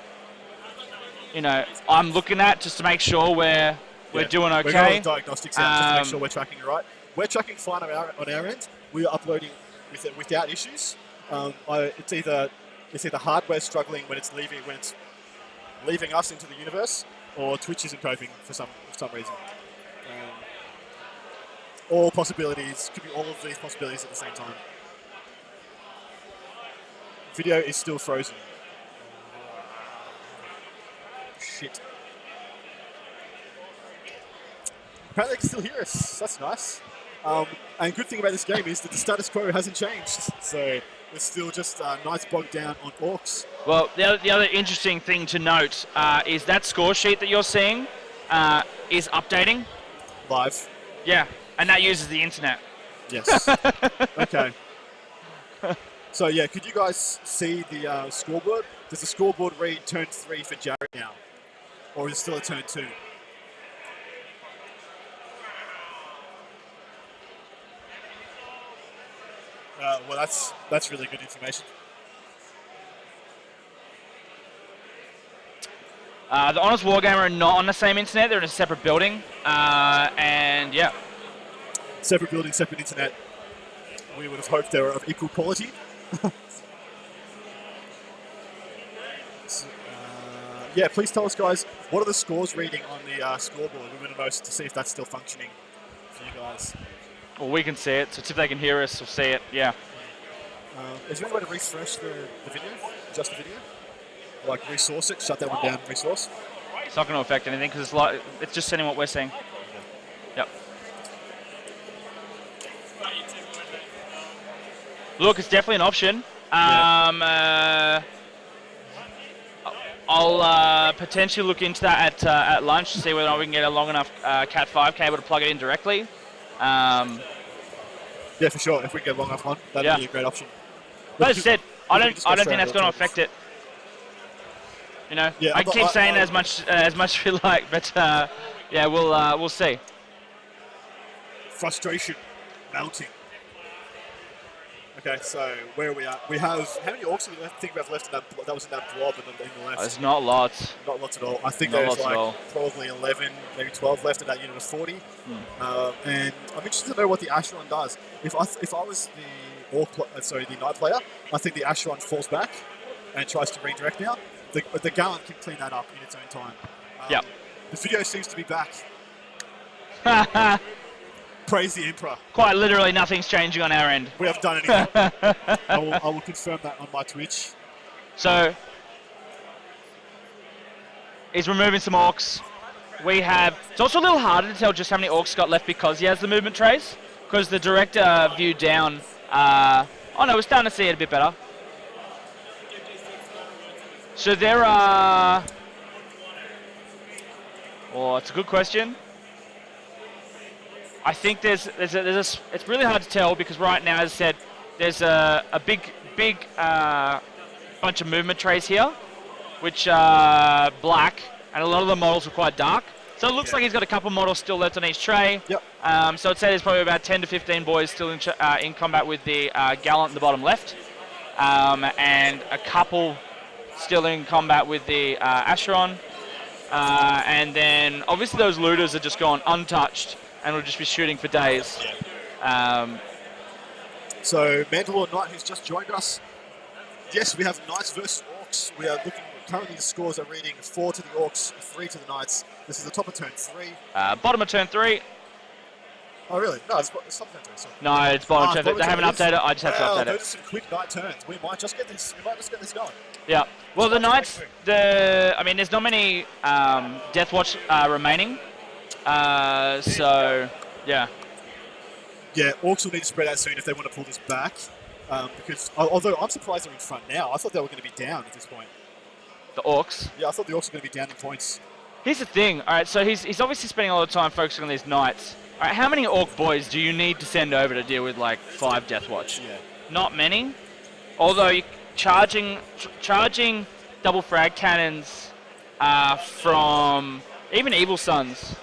I'm looking at just to make sure we're doing okay. We're going to diagnostics out just to make sure we're tracking it right. We're tracking fine on our end. We are uploading without issues. It's either hardware struggling when it's leaving us into the universe, or Twitch isn't coping for some reason. all possibilities. Could be all of these possibilities at the same time. Video is still frozen. Shit. Apparently they can still hear us. That's nice. And good thing about this game is that the status quo hasn't changed. So it's still just Knights bogged down on Orcs. Well, the other interesting thing to note is that score sheet that you're seeing is updating. Live. Yeah, and that uses the internet. Yes. Okay. So yeah, could you guys see the scoreboard? Does the scoreboard read turn 3 for Jared now? Or is it still a turn 2? Well, that's really good information. The Honest Wargamer are not on the same internet. They're in a separate building. And yeah. Separate building, separate internet. We would have hoped they were of equal quality. Yeah, please tell us, guys, what are the scores reading on the scoreboard? We want to know to see if that's still functioning for you guys. Well, we can see it, so if they can hear us or see it, yeah. Is there any way to refresh the video? Just the video? Like resource it, shut that one down, resource? It's not going to affect anything because it's just sending what we're seeing. Yep. Look, it's definitely an option. I'll potentially look into that at lunch to see whether or not we can get a long enough Cat 5 cable to plug it in directly. Yeah, for sure. If we can get a long enough one, that'd be a great option. But as I said, I don't think that's going to affect it. You know, yeah, I keep saying as much as we like, but yeah, we'll see. Frustration mounting. Okay, so where are we at? We have, how many orcs do we think we have left in that was in that blob in the left? There's not lots. Not lots at all. I think Not there's lots at all. probably 11, maybe 12 left in that unit of 40. And I'm interested to know what the Asheron does. If I was the Knight player, I think the Asheron falls back and tries to redirect now. The Gallant can clean that up in its own time. Yep. The video seems to be back. Praise the Emperor. Quite literally, nothing's changing on our end. We haven't done anything. I will confirm that on my Twitch. So, he's removing some orcs. It's also a little harder to tell just how many orcs got left because he has the movement trace. Because the direct view down, oh no, we're starting to see it a bit better. So there are, oh, it's a good question. I think there's it's really hard to tell because right now, as I said, there's a big bunch of movement trays here, which are black, and a lot of the models are quite dark. So it looks like he's got a couple models still left on each tray. Yep. So I'd say there's probably about 10 to 15 boys still in combat with the Gallant in the bottom left, and a couple still in combat with the Asheron, and then obviously those looters are just gone untouched. And we'll just be shooting for days. So Mandalore Knight, who's just joined us. Yes, we have Knights versus Orcs. We are looking, currently the scores are reading 4 to the Orcs, 3 to the Knights. This is the top of turn 3. Bottom of turn 3. Oh really? No, it's top of turn 3. Sorry. No, it's bottom of turn 3. They haven't updated it, I just have to update those it. are some quick Knight turns. We might just get this going. Yeah. Well, the Knights, I mean, there's not many Deathwatch remaining. So, yeah. Yeah, Orcs will need to spread out soon if they want to pull this back. Because, although I'm surprised they're in front now. I thought they were going to be down at this point. The Orcs? Yeah, I thought the Orcs were going to be down in points. Here's the thing. All right, so he's obviously spending a lot of time focusing on these Knights. All right, how many Orc boys do you need to send over to deal with, like, 5 Deathwatch? Yeah. Not many. Although, charging double frag cannons from even Evil Sons.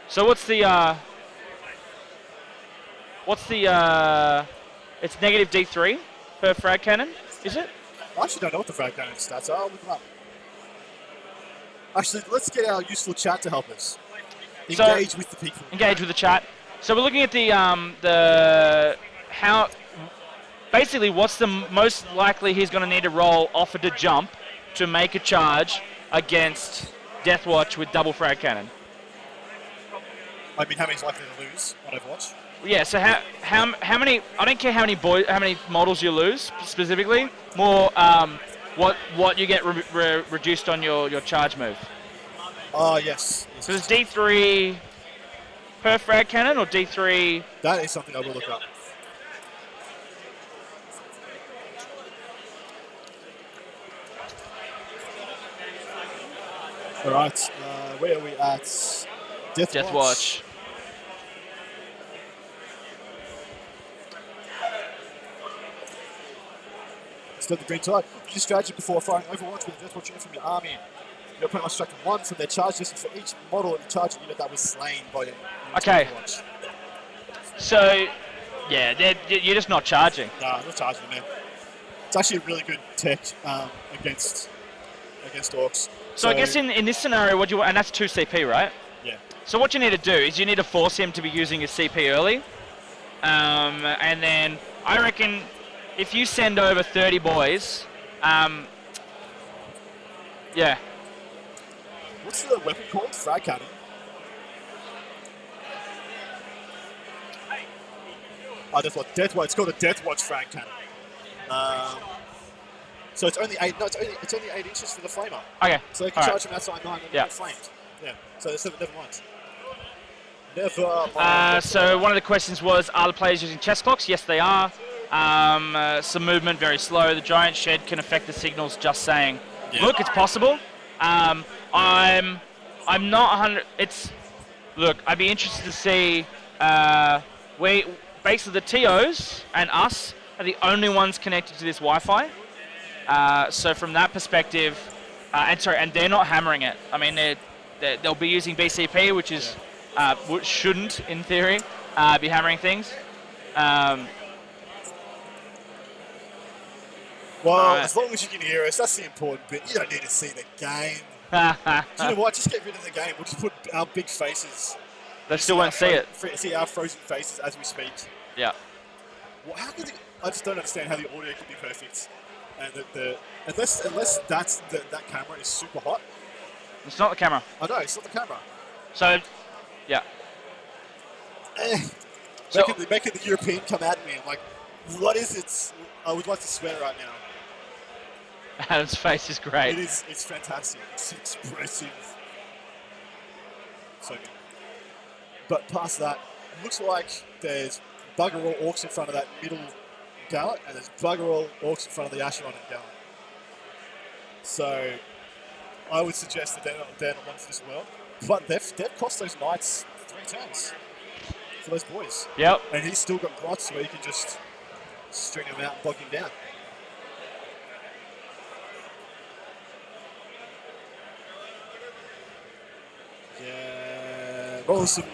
So what's the it's negative D3 per frag cannon, is it? I actually don't know what the frag cannon stats are. I'll look them up. Actually, let's get our useful chat to help us. Engage with the people. Engage with the chat. So we're looking at basically what's the most likely he's going to need to roll offer to jump to make a charge against Deathwatch with double frag cannon. I mean, how many's likely to lose on Overwatch? Yeah. So how many? I don't care how many models you lose specifically. More what you get reduced on your charge move. Oh, yes. So it's D3 per frag cannon or D3? That is something I will look up. All right, where are we at? Death Watch. Still the green tide. Use strategy before firing Overwatch with a Death Watch unit from your army. Your opponent must subtract 1 from their charge distance for each model in the charging unit that was slain by your Okay. Overwatch. So, yeah, you're just not charging. Nah, not charging, man. It's actually a really good tech against orcs. So I guess in this scenario, what you want, and that's 2 CP, right? Yeah. So what you need to do is you need to force him to be using his CP early, and then I reckon if you send over 30 boys, yeah. What's the weapon called? Frag cannon. Oh, Death Watch. It's called a Death Watch frag cannon. So it's only 8. No, it's only 8 inches for the flamer. Okay. So they can charge from outside 9 and get flamed. Yeah. So it's never mind. Never mind. So one of the questions was, are the players using chest clocks? Yes, they are. Some movement, very slow. The giant shed can affect the signals. Just saying. Yeah. Look, it's possible. I'm not 100. Look. I'd be interested to see. Basically the TOs and us are the only ones connected to this Wi-Fi. So from that perspective, and they're not hammering it. I mean, they'll be using BCP, which is which shouldn't, in theory, be hammering things. Well, as long as you can hear us, that's the important bit. You don't need to see the game. Do you know what? Just get rid of the game. We'll just put our big faces. They still won't see it. See our frozen faces as we speak. Yeah. Well, I just don't understand how the audio can be perfect. And unless that camera is super hot. It's not the camera. I know, it's not the camera. So, yeah. Making the European come at me. I'm like, what is it? I would like to swear right now. Adam's face is great. It's fantastic. It's expressive. So good. But past that, it looks like there's bugger all orcs in front of that middle gallant, and there's bugger all orcs in front of the Acheron and gallant. So I would suggest that they're not one for this world. But they've cost those knights 3 turns for those boys. Yep. And he's still got grots where you can just string him out and bog him down. Yeah, rolling some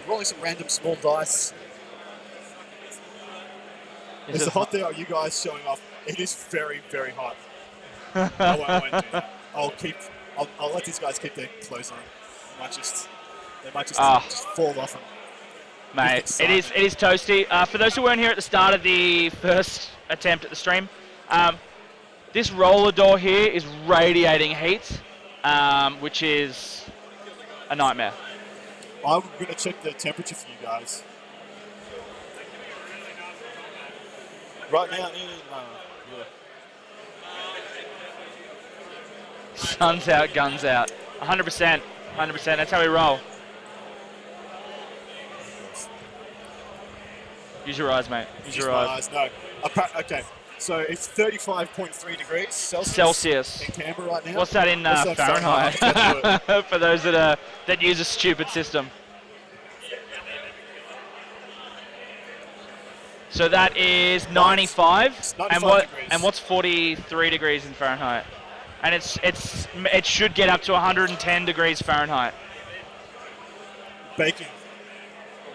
random small dice. Is it hot there? Are you guys showing off? It is very, very hot. I won't do that. I'll let these guys keep their clothes on. They might just fall off them. Mate, it is toasty. For those who weren't here at the start of the first attempt at the stream, this roller door here is radiating heat, which is a nightmare. I'm going to check the temperature for you guys. Right now, yeah. Sun's out, guns out. 100%. 100%. That's how we roll. Use your eyes, mate. Use your eyes. No. Okay. So it's 35.3 degrees Celsius in Canberra right now. What's that in Fahrenheit? For those that use a stupid system. So that is 95. It's 95 degrees. And what's 43 degrees in Fahrenheit? And it should get up to 110 degrees Fahrenheit. Bacon.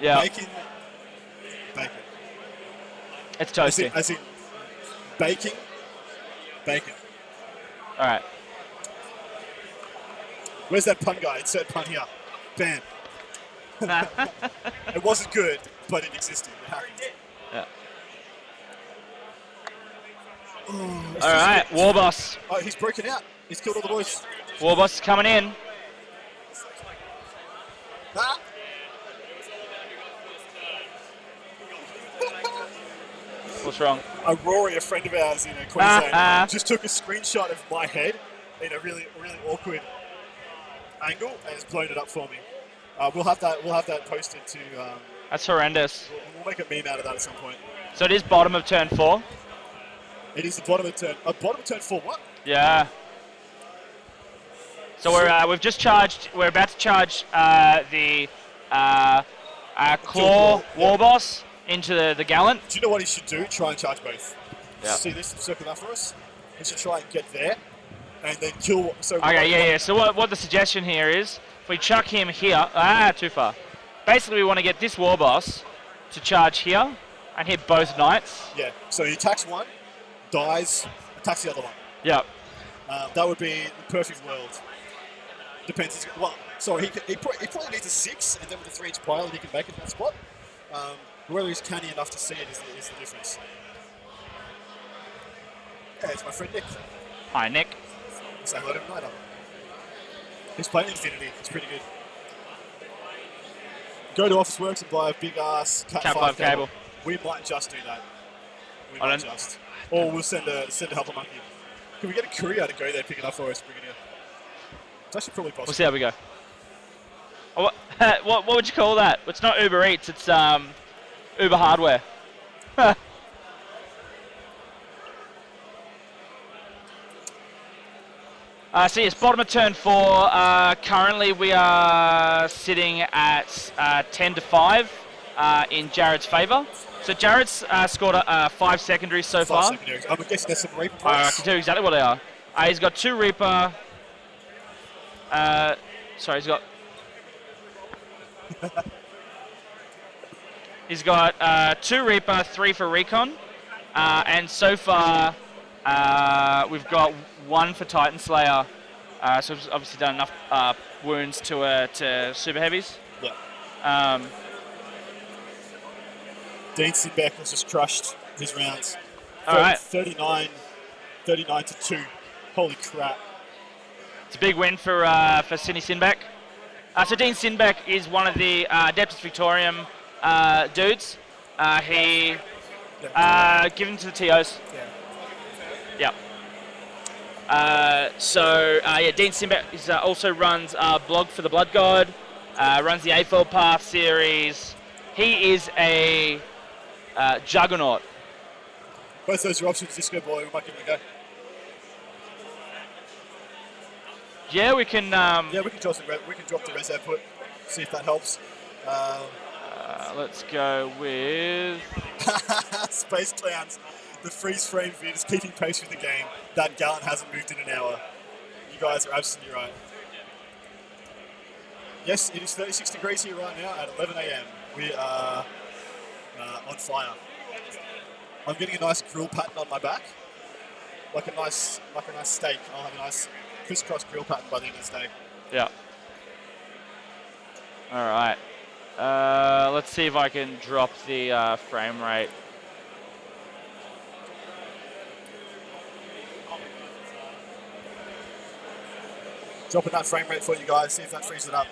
Yeah. Bacon. It's toasty. As in baking. All right. Where's that pun guy? Insert pun here. Bam. It wasn't good, but it existed. It happened. Yeah. All right, Warboss. Oh, he's broken out. He's killed all the boys. Warboss is coming in. Ah. What's wrong? Rory, a friend of ours in Queensland, just took a screenshot of my head in a really awkward angle and has blown it up for me. We'll have that posted to. That's horrendous. We'll make a meme out of that at some point. So it is bottom of turn 4. It is the bottom of turn. Bottom of turn 4. What? Yeah. So we've just charged. We're about to charge the Claw War Boss into the Gallant. Do you know what he should do? Try and charge both. Yeah. See this circle that for us? He should try and get there and then kill. So Okay, yeah. So what the suggestion here is, if we chuck him here, too far. Basically, we want to get this War Boss to charge here and hit both knights. Yeah. So he attacks one, dies, attacks the other one. Yep. That would be the perfect world. Depends. Well, sorry, he probably needs a 6, and then with a 3-inch pile, he can make it in that spot. Whether he's canny enough to see it is the difference. Yeah, it's my friend Nick. Hi, Nick. Say hello to him later. He's playing Infinity. It's pretty good. Go to Officeworks and buy a big ass Cat 5 cable. We might just do that. Or we'll send a helper monkey. Can we get a courier to go there, pick it up for us, bring it in? It's actually probably possible. We'll see how we go. Oh, what would you call that? It's not Uber Eats. It's Uber Hardware. So yes, bottom of turn 4. Currently we are sitting at 10-5 in Jared's favour. So Jared's scored 5 secondaries so far. 5 secondaries. I'm guessing there's some Reaper points. I can tell you exactly what they are. He's got 2 Reaper. He's got... He's got 2 Reaper, 3 for Recon. And so far, we've got 1 for Titan Slayer. So we've obviously done enough wounds to Super Heavies. Yeah. Dean Sinbeck has just crushed his rounds. All right. 39 to 2. Holy crap. It's a big win for Sidney Sinbeck. So Dean Sinbeck is one of the Adeptus Victorium dudes. He give him to the TOs. Yeah. Yep. Dean Sinbeck also runs blog for the Blood God. Runs the AFL Path series. He is a juggernaut. Both those are options, Disco Boy. We might give it a go. Yeah, we can. We can drop the res output. See if that helps. Let's go with Space Clowns. The freeze frame vid is keeping pace with the game. That Gallant hasn't moved in an hour. You guys are absolutely right. Yes, it is 36 degrees here right now at 11 a.m. We are on fire. I'm getting a nice grill pattern on my back, like a nice steak. I'll have a nice crisscross grill pattern by the end of this day. Yeah. All right. Let's see if I can drop the frame rate. Dropping that frame rate for you guys. See if that frees it up.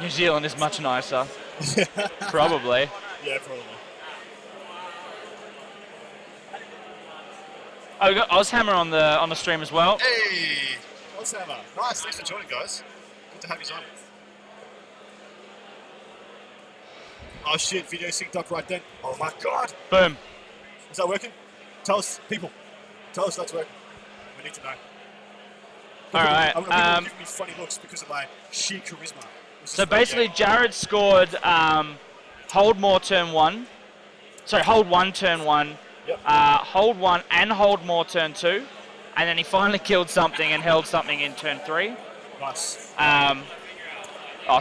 New Zealand is much nicer. Probably. Yeah, probably. Oh, we got Ozhammer on the stream as well. Hey, Ozhammer. Nice. Thanks for joining, guys. Good to have you on. Oh shit! Video synced up right then. Oh my god. Boom. Is that working? Tell us, people. Tell us that's working. We need to know. All right. People are giving me funny looks because of my sheer charisma. So basically, Jared scored hold more turn 1. Sorry, hold 1 turn 1. Yep. Hold 1 and hold more turn 2. And then he finally killed something and held something in turn 3. Nice.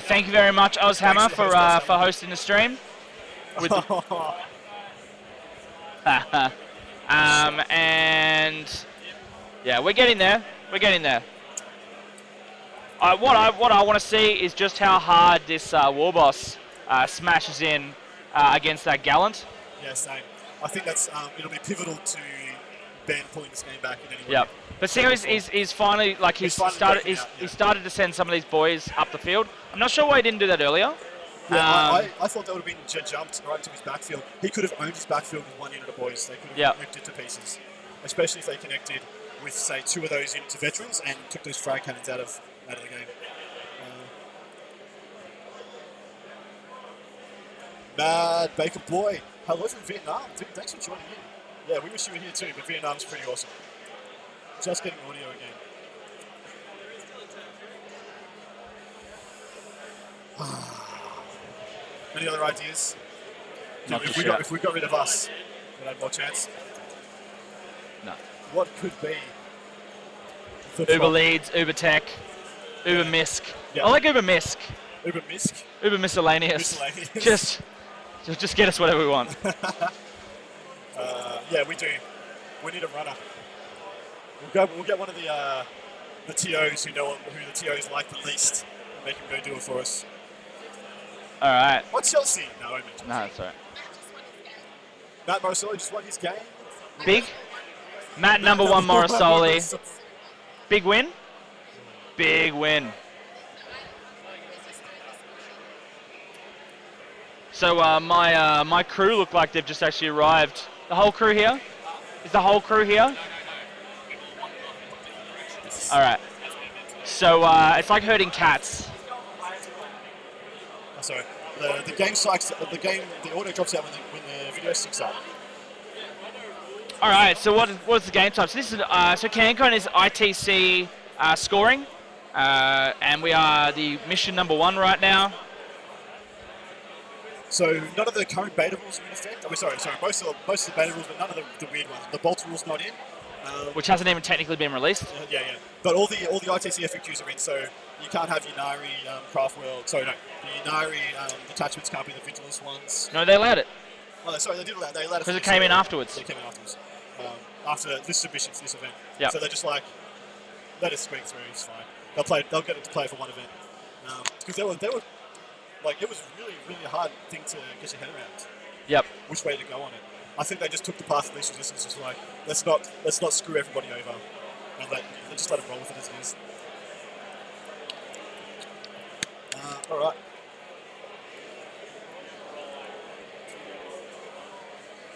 Thank you very much, Ozhammer, for hosting the stream. With and yeah, we're getting there. We're getting there. What I want to see is just how hard this War Boss smashes in against that Gallant. Yeah, same. I think that's it'll be pivotal to Ben pulling this game back in any way. Yep. But Singo is finally, like, He's finally breaking out, he started to send some of these boys up the field. I'm not sure why he didn't do that earlier. Yeah, I thought that would have been jumped right into his backfield. He could have owned his backfield with one unit of boys. They could have ripped it to pieces, especially if they connected with, say, 2 of those units of veterans and took those frag cannons out of the game. Mad Baker Boy, hello from Vietnam. Dude, thanks for joining in. Yeah, we wish you were here too, but Vietnam's pretty awesome. Just getting audio again. Any other ideas? If we got rid of us, we'd have more chance. No. What could be? Uber Leeds, Uber Tech, Uber Misk. Yeah. I like Uber Misk. Uber Misk? Uber Miscellaneous. Just get us whatever we want. Yeah, we do. We need a runner. We'll get one of the TOs who the TOs like the least and make him go do it for us. All right. What's Chelsea? No, I mentioned. No, that's all right. Matt Morrisoli just won his game. Big. Matt number 1 Morrisoli. Big win. Big win. So my crew look like they've just actually arrived. The whole crew here? Is the whole crew here? All right. So it's like herding cats. Oh, sorry. The game sucks. The audio drops out when the video syncs up. All right. So what's the game type? So this is so Cancon is ITC scoring, and we are the mission number 1 right now. So none of the current beta rules are in effect. Oh, sorry. Most of the beta rules, but none of the weird ones. The Bolter rule's not in. Which hasn't even technically been released. Yeah. But all the ITC FAQs are in, so you can't have Unari craft world. Sorry, no. The Unari detachments can't be the Vigilance ones. No, they allowed it. Oh, sorry, they did allow it. They allowed it because it came in afterwards. They came in afterwards. After this submission for this event. Yep. So they're just like, let it squeak through. It's fine. They'll get it to play for one event. Because they were like, it was really, really hard thing to get your head around. Yep. Which way to go on it. I think they just took the path of least resistance, just like, let's not screw everybody over, and just let them roll with it as it is. All right.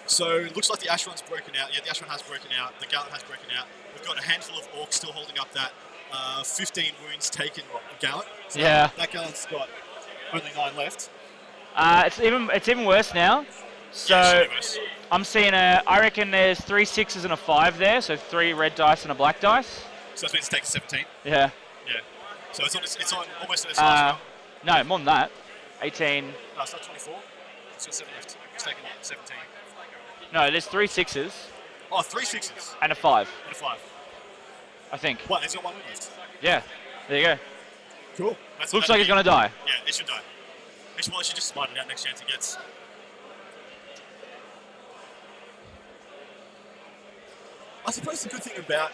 So it looks like the Asheron's broken out. Yeah, the Asheron has broken out. The Gallant has broken out. We've got a handful of Orcs still holding up that 15 wounds taken Gallant. So yeah. That Gallant's got only 9 left. It's even worse now. So yeah, I'm seeing I reckon there's 3 6s and a 5 there, so 3 red dice and a black dice. So that means it's taken 17. Yeah. Yeah. So it's on almost at its last now. No, more than that. 18. No, it's not 24. It's got 7 left. It's taken 17. No, there's 3 6s. Oh, 3 6s. And a 5. And a 5. I think. What? It's got 1 left. Yeah. There you go. Cool. Looks like it's gonna die. Yeah, it should die. It should just smite it out next chance it gets. I suppose the good thing about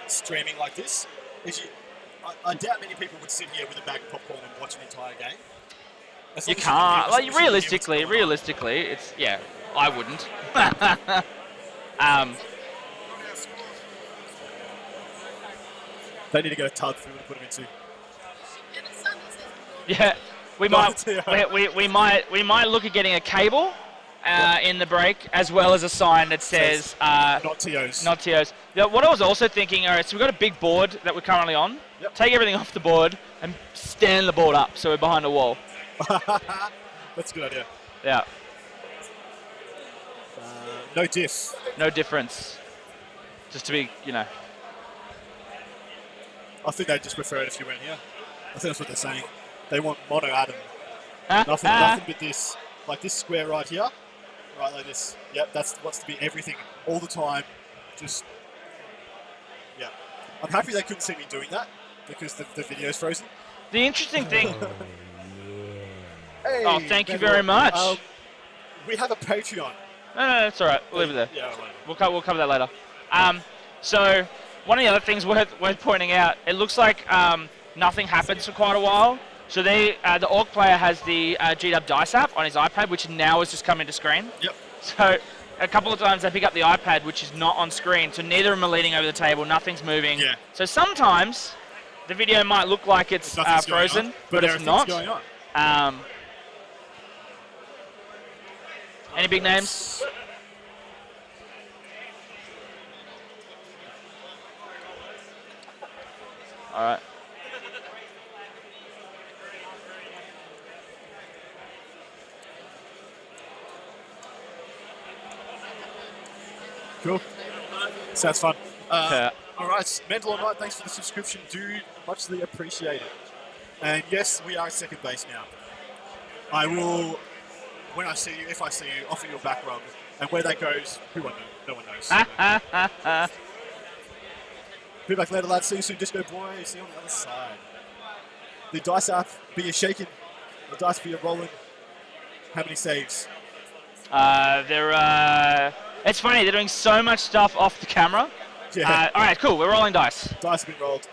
streaming like this is I doubt many people would sit here with a bag of popcorn and watch an entire game. You can't. Like realistically, it's I wouldn't. They need to get a tub through and put them into. Yeah, we might look at getting a cable in the break, as well as a sign that says not TOs. Not TOs. What I was also thinking, all right, so we've got a big board that we're currently on. Yep. Take everything off the board and stand the board up so we're behind a wall. That's a good idea. Yeah. No diff. No difference. Just to be, I think they'd just prefer it if you went here. I think that's what they're saying. They want mono Adam. Nothing but this. Like this square right here. Right like this. Yep, that's wants to be everything all the time. Just, yeah. I'm happy they couldn't see me doing that because the video's frozen. The interesting thing... Hey, thank you very much. We have a Patreon. No, that's all right. We'll leave it there. Yeah, we'll cover that later. So one of the other things worth pointing out, it looks like nothing happens for quite a while. So the Orc player has the GW Dice app on his iPad, which now has just come into screen. Yep. So a couple of times they pick up the iPad, which is not on screen, so neither of them are leaning over the table, nothing's moving. Yeah. So sometimes the video might look like it's frozen, but it's not. Going on. Any big names? All right. Cool. Sounds fun. Yeah. All right, Mental or Not, thanks for the subscription, dude. Muchly appreciated. And yes, we are at second base now. I will, when I see you, if I see you, offer you a back rub. And where that goes, who will know? No one knows. Be back later, lads. See you soon, Disco Boy. See you on the other side. The dice app, be you shaking. The dice be you rolling. How many saves? It's funny, they're doing so much stuff off the camera. Yeah. All right, cool. We're rolling dice. Dice have been rolled.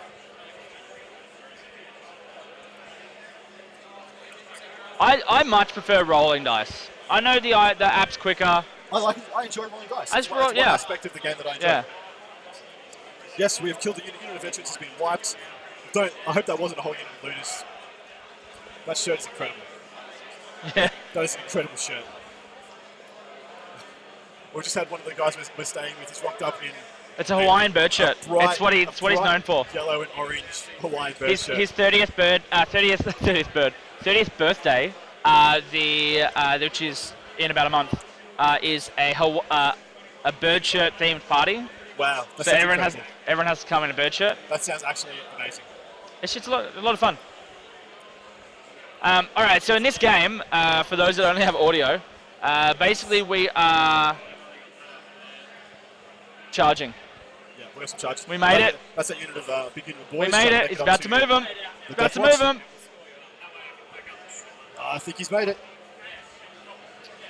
I much prefer rolling dice. I know the app's quicker. I like it. I enjoy rolling dice. That's That's one yeah. aspect of the game that I enjoy. Yeah. Yes, we have killed the unit. Unit of Veterans has been wiped. I hope that wasn't a whole unit of looters. That shirt is incredible. Yeah. That is an incredible shirt. We just had one of the guys we're staying with. He's rocked up in. It's a Hawaiian bird shirt. Bright, it's what he's known for. Yellow and orange Hawaiian bird shirt. His 30th birthday, which is in about a month, is a bird shirt themed party. Wow. So everyone has to come in a bird shirt. That sounds actually amazing. It's just a lot of fun. All right, so in this game, for those that only have audio, basically we are charging. Yeah, we got some charges. We made it. That's that unit of big unit of boys. We made it. He's about to move him. He's about to move him. I think he's made it.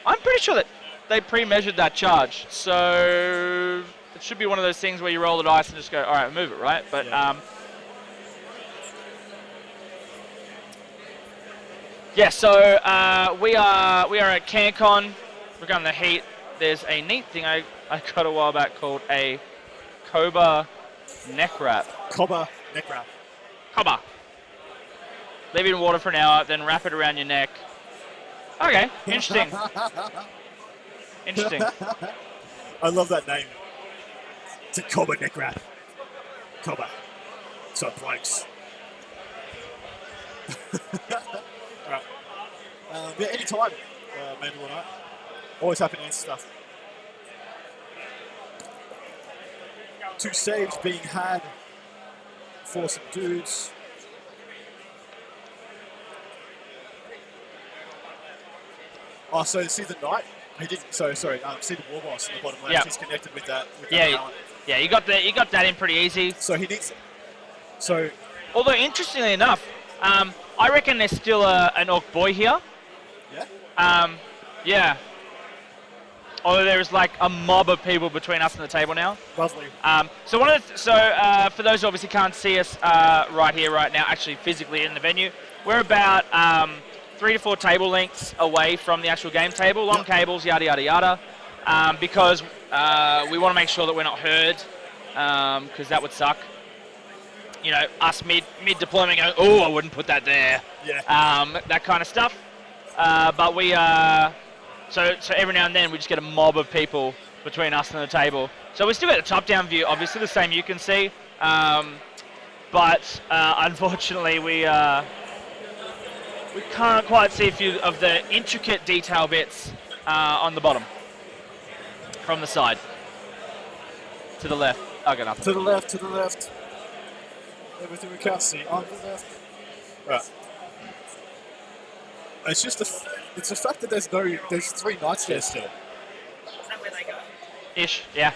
I'm pretty sure that they pre-measured that charge, so it should be one of those things where you roll the dice and just go, all right, move it, right? But yeah, so we are at Cancon. We're going to the heat. There's a neat thing I got a while back called a Cobra neck wrap. Cobra neck wrap. Cobra. Leave it in water for an hour, then wrap it around your neck. Okay, interesting. Interesting. I love that name. It's a Cobra neck wrap. Cobra. So blokes. Alright. Yeah, anytime, Mandel and I. Always happy to answer stuff. 2 saves being had for some dudes. Oh, so see the knight? He did. So sorry. See the war boss in the bottom left. Yep. He's connected with that. Yeah. You got that in pretty easy. So he needs. So. Although interestingly enough, I reckon there's still an orc boy here. Yeah. Yeah. Although there's like a mob of people between us and the table now. Lovely. So for those who obviously can't see us right here, right now, actually physically in the venue, we're about 3 to 4 table lengths away from the actual game table, long cables, yada yada yada, because we want to make sure that we're not heard, because that would suck. You know, us mid deployment going, oh, I wouldn't put that there. Yeah. That kind of stuff. But we so every now and then we just get a mob of people between us and the table. So we still get a top-down view, obviously the same you can see, but unfortunately we can't quite see a few of the intricate detail bits on the bottom from the side to the left. I got nothing. To the left. To the left. Everything we can't see on the left. Right. It's just it's the fact that there's 3 knights there still. Is that where they go? Ish, yeah.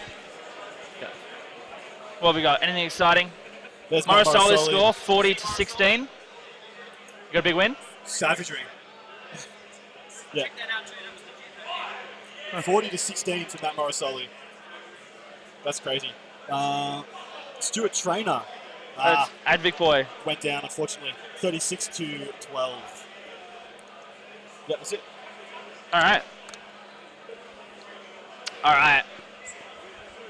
What have we got? Anything exciting? There's Morrisoli's score, 40-16. You got a big win? Savagery. Yeah. Check that out, too. 40-16 from Matt Morrisoli. That's crazy. Stuart Trainer Advic boy. went down, unfortunately. 36-12. Yeah, that's it. All right. All right.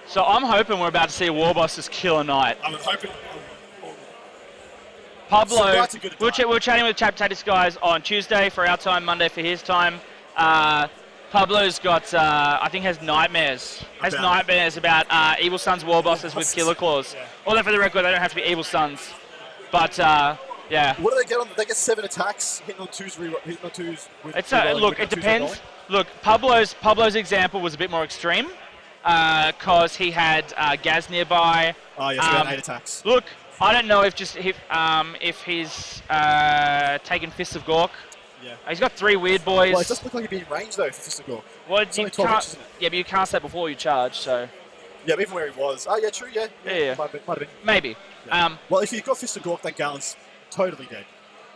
So I'm hoping we're about to see Warbosses kill a knight. I'm hoping. Pablo, So Knight's a good we were chatting with Chap Tatis guys on Tuesday for our time, Monday for his time. Pablo's got, I think, has nightmares. About Evil Sons Warbosses with Killer Claws. Yeah. Although for the record, they don't have to be Evil Sons. But yeah. What do they get on? They get 7 attacks, hitting on twos. It's look, it depends. Look, Pablo's example was a bit more extreme because he had Gaz nearby. Oh yes, we had 8 attacks. Look, I don't know if he's taken Fists of Gork. Yeah. He's got 3 weird boys. Well, it doesn't look like he'd be in range though for Fist of Gork. Well, it's only 12 inches, isn't it? Yeah, but you cast that before you charge, so. Yeah, but even where he was. Oh yeah, true. Yeah. Might have been. Maybe. Yeah. Well, if you've got Fist of Gork, that Gallant's totally dead.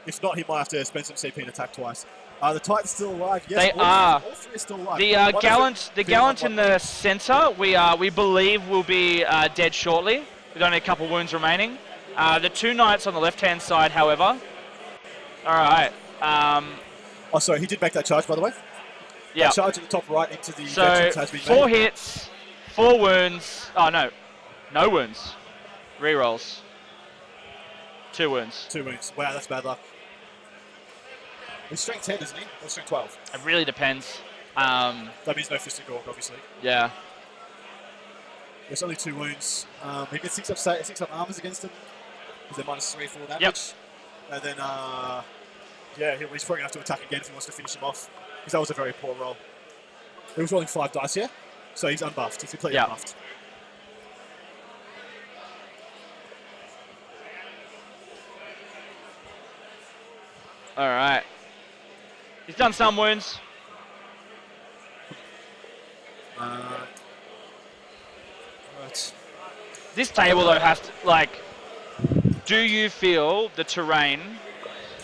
If not, he might have to spend some CP and attack twice. The Titan's still alive. Yes, they are. All 3 are still alive. The Gallant in the centre, we believe will be dead shortly, with only a couple wounds remaining. The 2 Knights on the left-hand side, however. All right. Oh, sorry, he did make that charge, by the way. Yeah. That charge at the top right into the so veterans has been 4 made. hits, 4 wounds. Oh no, no wounds. Rerolls. 2 wounds. 2 wounds. Wow, that's bad luck. He's strength 10, isn't he? Or strength 12? It really depends. That means no Fist of Gork, obviously. Yeah. There's only 2 wounds. He gets 6 up armors against him. Because they're -3 for damage. Yep. And then, yeah, he's probably going to have to attack again if he wants to finish him off. Because that was a very poor roll. He was rolling 5 dice here. So he's unbuffed. He's completely unbuffed. All right. He's done some wounds. Right. This table, though, has to, like, do you feel the terrain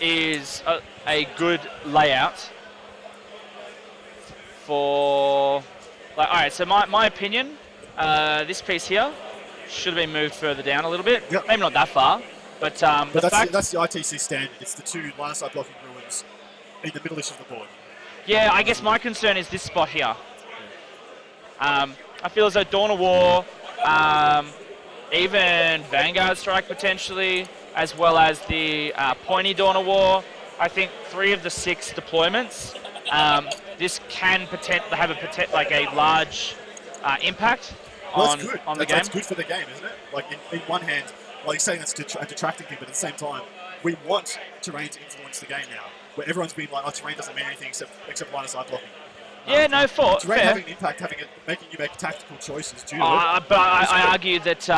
is a good layout for, like, all right, so my opinion, this piece here should have been moved further down a little bit. Yep. Maybe not that far, but that's the ITC standard. It's the 2 line side blocking ruins in the middle-ish of the board. Yeah, I guess my concern is this spot here. I feel as though Dawn of War, even Vanguard Strike potentially, as well as the Pointy Dawn of War. I think 3 of the 6 deployments, this can have a large impact on the game. That's good for the game, isn't it? Like in one hand, like saying that's a detracting thing, but at the same time, we want terrain to influence the game now, where everyone's been like, oh, terrain doesn't mean anything except line of sight blocking. Yeah, no, terrain fair. having an impact, making you make tactical choices. But I argue that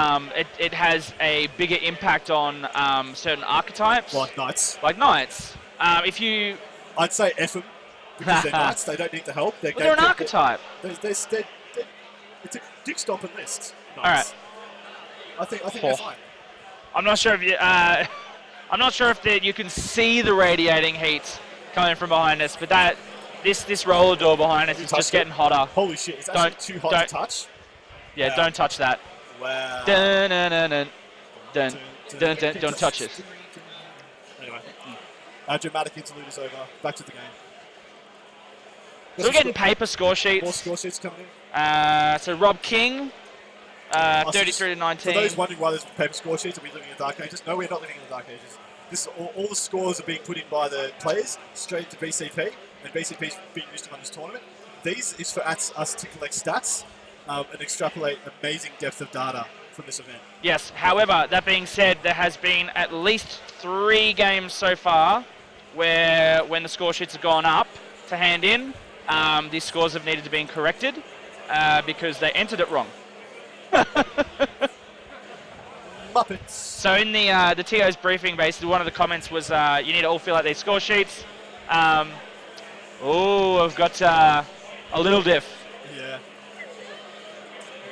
it has a bigger impact on certain archetypes. Like knights. If you... I'd say F them, because they're knights, they don't need the help. They're an archetype. It's a dick stomping list. Nice. All right. I think they're fine. I'm not sure if you... I'm not sure if you can see the radiating heat coming from behind us, but this roller door behind us is just getting hotter. Holy shit, it's actually too hot to touch. Yeah, don't touch that. Wow. Dun, dun, dun, dun, dun, dun, dun, don't touch it. Anyway, our dramatic interlude is over. Back to the game. So we're getting paper score More sheets. score sheets coming in. So Rob King, 33 to 19. For those wondering why there's paper score sheets, are we living in the Dark Ages? No, we're not living in the Dark Ages. This all the scores are being put in by the players straight to BCP, and BCP is being used to run this tournament. These is for us to collect stats and extrapolate amazing depth of data from this event. Yes, however, that being said, there has been at least 3 games so far where when the score sheets have gone up to hand in, these scores have needed to be corrected because they entered it wrong. Muppets. So in the TO's briefing, basically, one of the comments was you need to all fill out these score sheets. I've got a little diff. Yeah.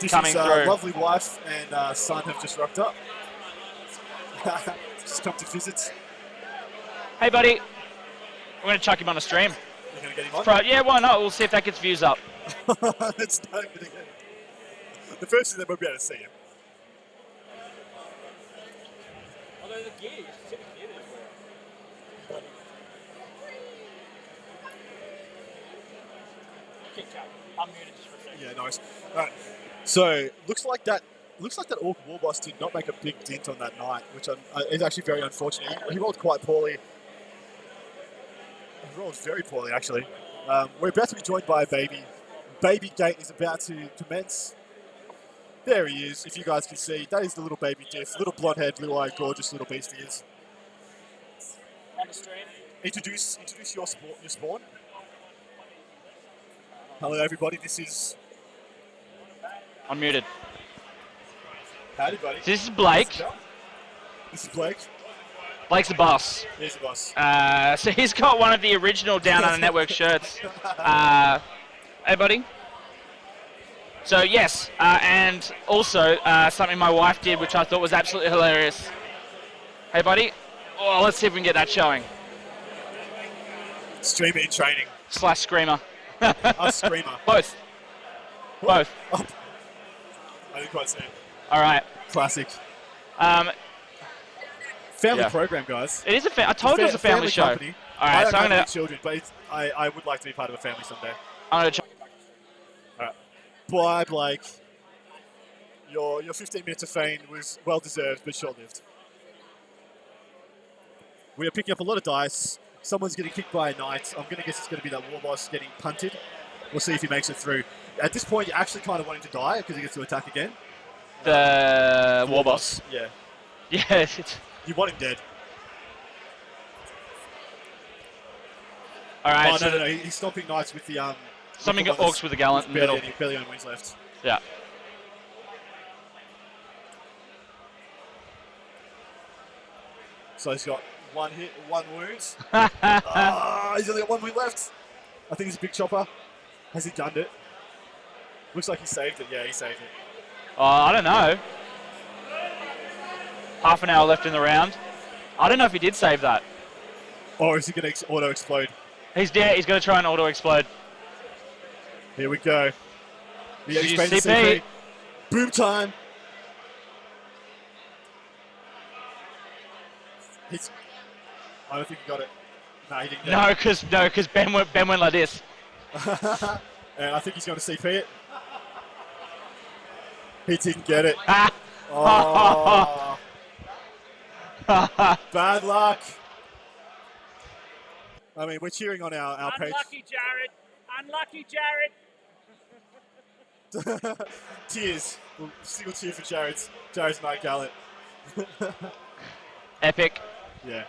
Coming through. Lovely wife and son have just rocked up. Just come to visit. Hey, buddy. We're going to chuck him on a stream. You're going to get him on? Yeah, why not? We'll see if that gets views up. Let's start it again. The first thing that we'll be able to see him. Although the gear, you should see the gear as well. keep chatting. I'm muted just for a second. Yeah, nice. All right. So looks like that Orc War Boss did not make a big dent on that night, which is actually very unfortunate. He rolled quite poorly. He rolled very poorly, actually. We're about to be joined by a baby. Baby gate is about to commence. There he is, if you guys can see. That is the little baby diff. Little blonde head, blue eyed, gorgeous little beast he is. On the stream. Introduce your spawn. Hello, everybody. This is. I'm muted. Howdy, buddy. This is Blake. This is Blake. Blake's the boss. Here's the boss. So he's got one of the original Down Under Network shirts. Hey, buddy. So yes, and also something my wife did, which I thought was absolutely hilarious. Hey, buddy. Oh, let's see if we can get that showing. Streamer in training. / screamer. A screamer. Both. Both. Oh. I didn't quite see it. All right. Classic. Family Yeah. program, guys. It is I told you it was a family show. Company. All I right, don't so I'm have gonna. any children, but I would like to be part of a family someday. I'm gonna. All right. Bye, Blake. Your 15 minutes of fame was well deserved, but short-lived. We are picking up a lot of dice. Someone's getting kicked by a knight. I'm going to guess it's going to be that war boss getting punted. We'll see if he makes it through. At this point, you actually kind of want him to die because he gets to attack again. The war boss. Yeah. Yes. You want him dead. All right. Oh, so no. He's stomping knights with the... Something got orcs with the gallant in the middle. Barely any wins left. Yeah. So he's got one hit, one wound. He's only got one wound left. I think he's a big chopper. Has he done it? Looks like he saved it. Yeah, he saved it. I don't know. Half an hour left in the round. I don't know if he did save that. Or is he going to auto-explode? He's going to try and auto-explode. Here we go. The Use expanded CP. CP. Boom time. I don't think he got it. No, he didn't get it. No, because Ben went like this. And I think he's going to CP it. He didn't get it. Ah. Oh. Bad luck. I mean, we're cheering on our page. Unlucky Jared. Unlucky Jared. Tears. Single tear for Jared's Mike Gallant. Epic. Yeah.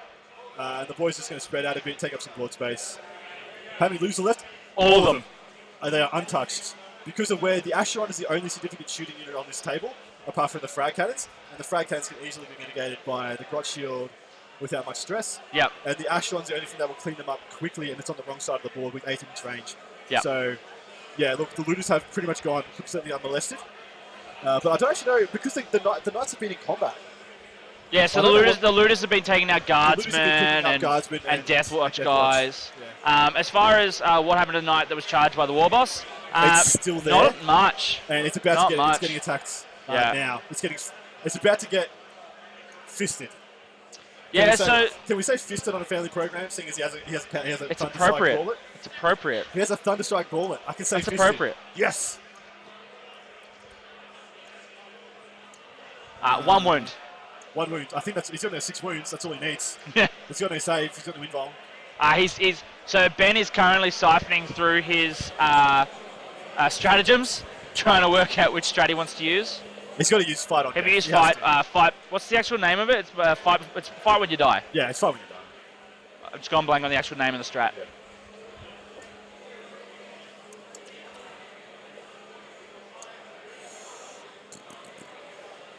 The boys just going to spread out a bit, take up some board space. How many lose left? All of them. They are untouched. Because of where the Acheron is the only significant shooting unit on this table, apart from the frag cannons, and the frag cannons can easily be mitigated by the Grot Shield without much stress. Yep. And the Acheron's the only thing that will clean them up quickly, and it's on the wrong side of the board with 8-inch range. Yep. So, yeah, look, the looters have pretty much gone completely unmolested. But I don't actually know, because the knights have been in combat. Yeah, so the looters have been taking out guardsmen and Death Watch guys. Yeah. As far as what happened tonight that was charged by the war boss, it's still there. Not much. And it's about to get it's getting attacked now. It's about to get fisted. Yeah, can we say fisted on a family program, seeing as he has a it's Thunderstrike appropriate. Gauntlet? It's appropriate. He has a Thunderstrike Gauntlet. I can say It's fisted. appropriate. Yes. 1 wound. 1 wound. I think he's got no 6 wounds. That's all he needs. Yeah. He's got no saves. He's got no win vol. So Ben is currently siphoning through his stratagems, trying to work out which strat he wants to use. He's got to use fight on. If he uses fight. What's the actual name of it? It's fight. It's fight when you die. Yeah, it's fight when you die. I've just gone blank on the actual name of the strat. Yeah.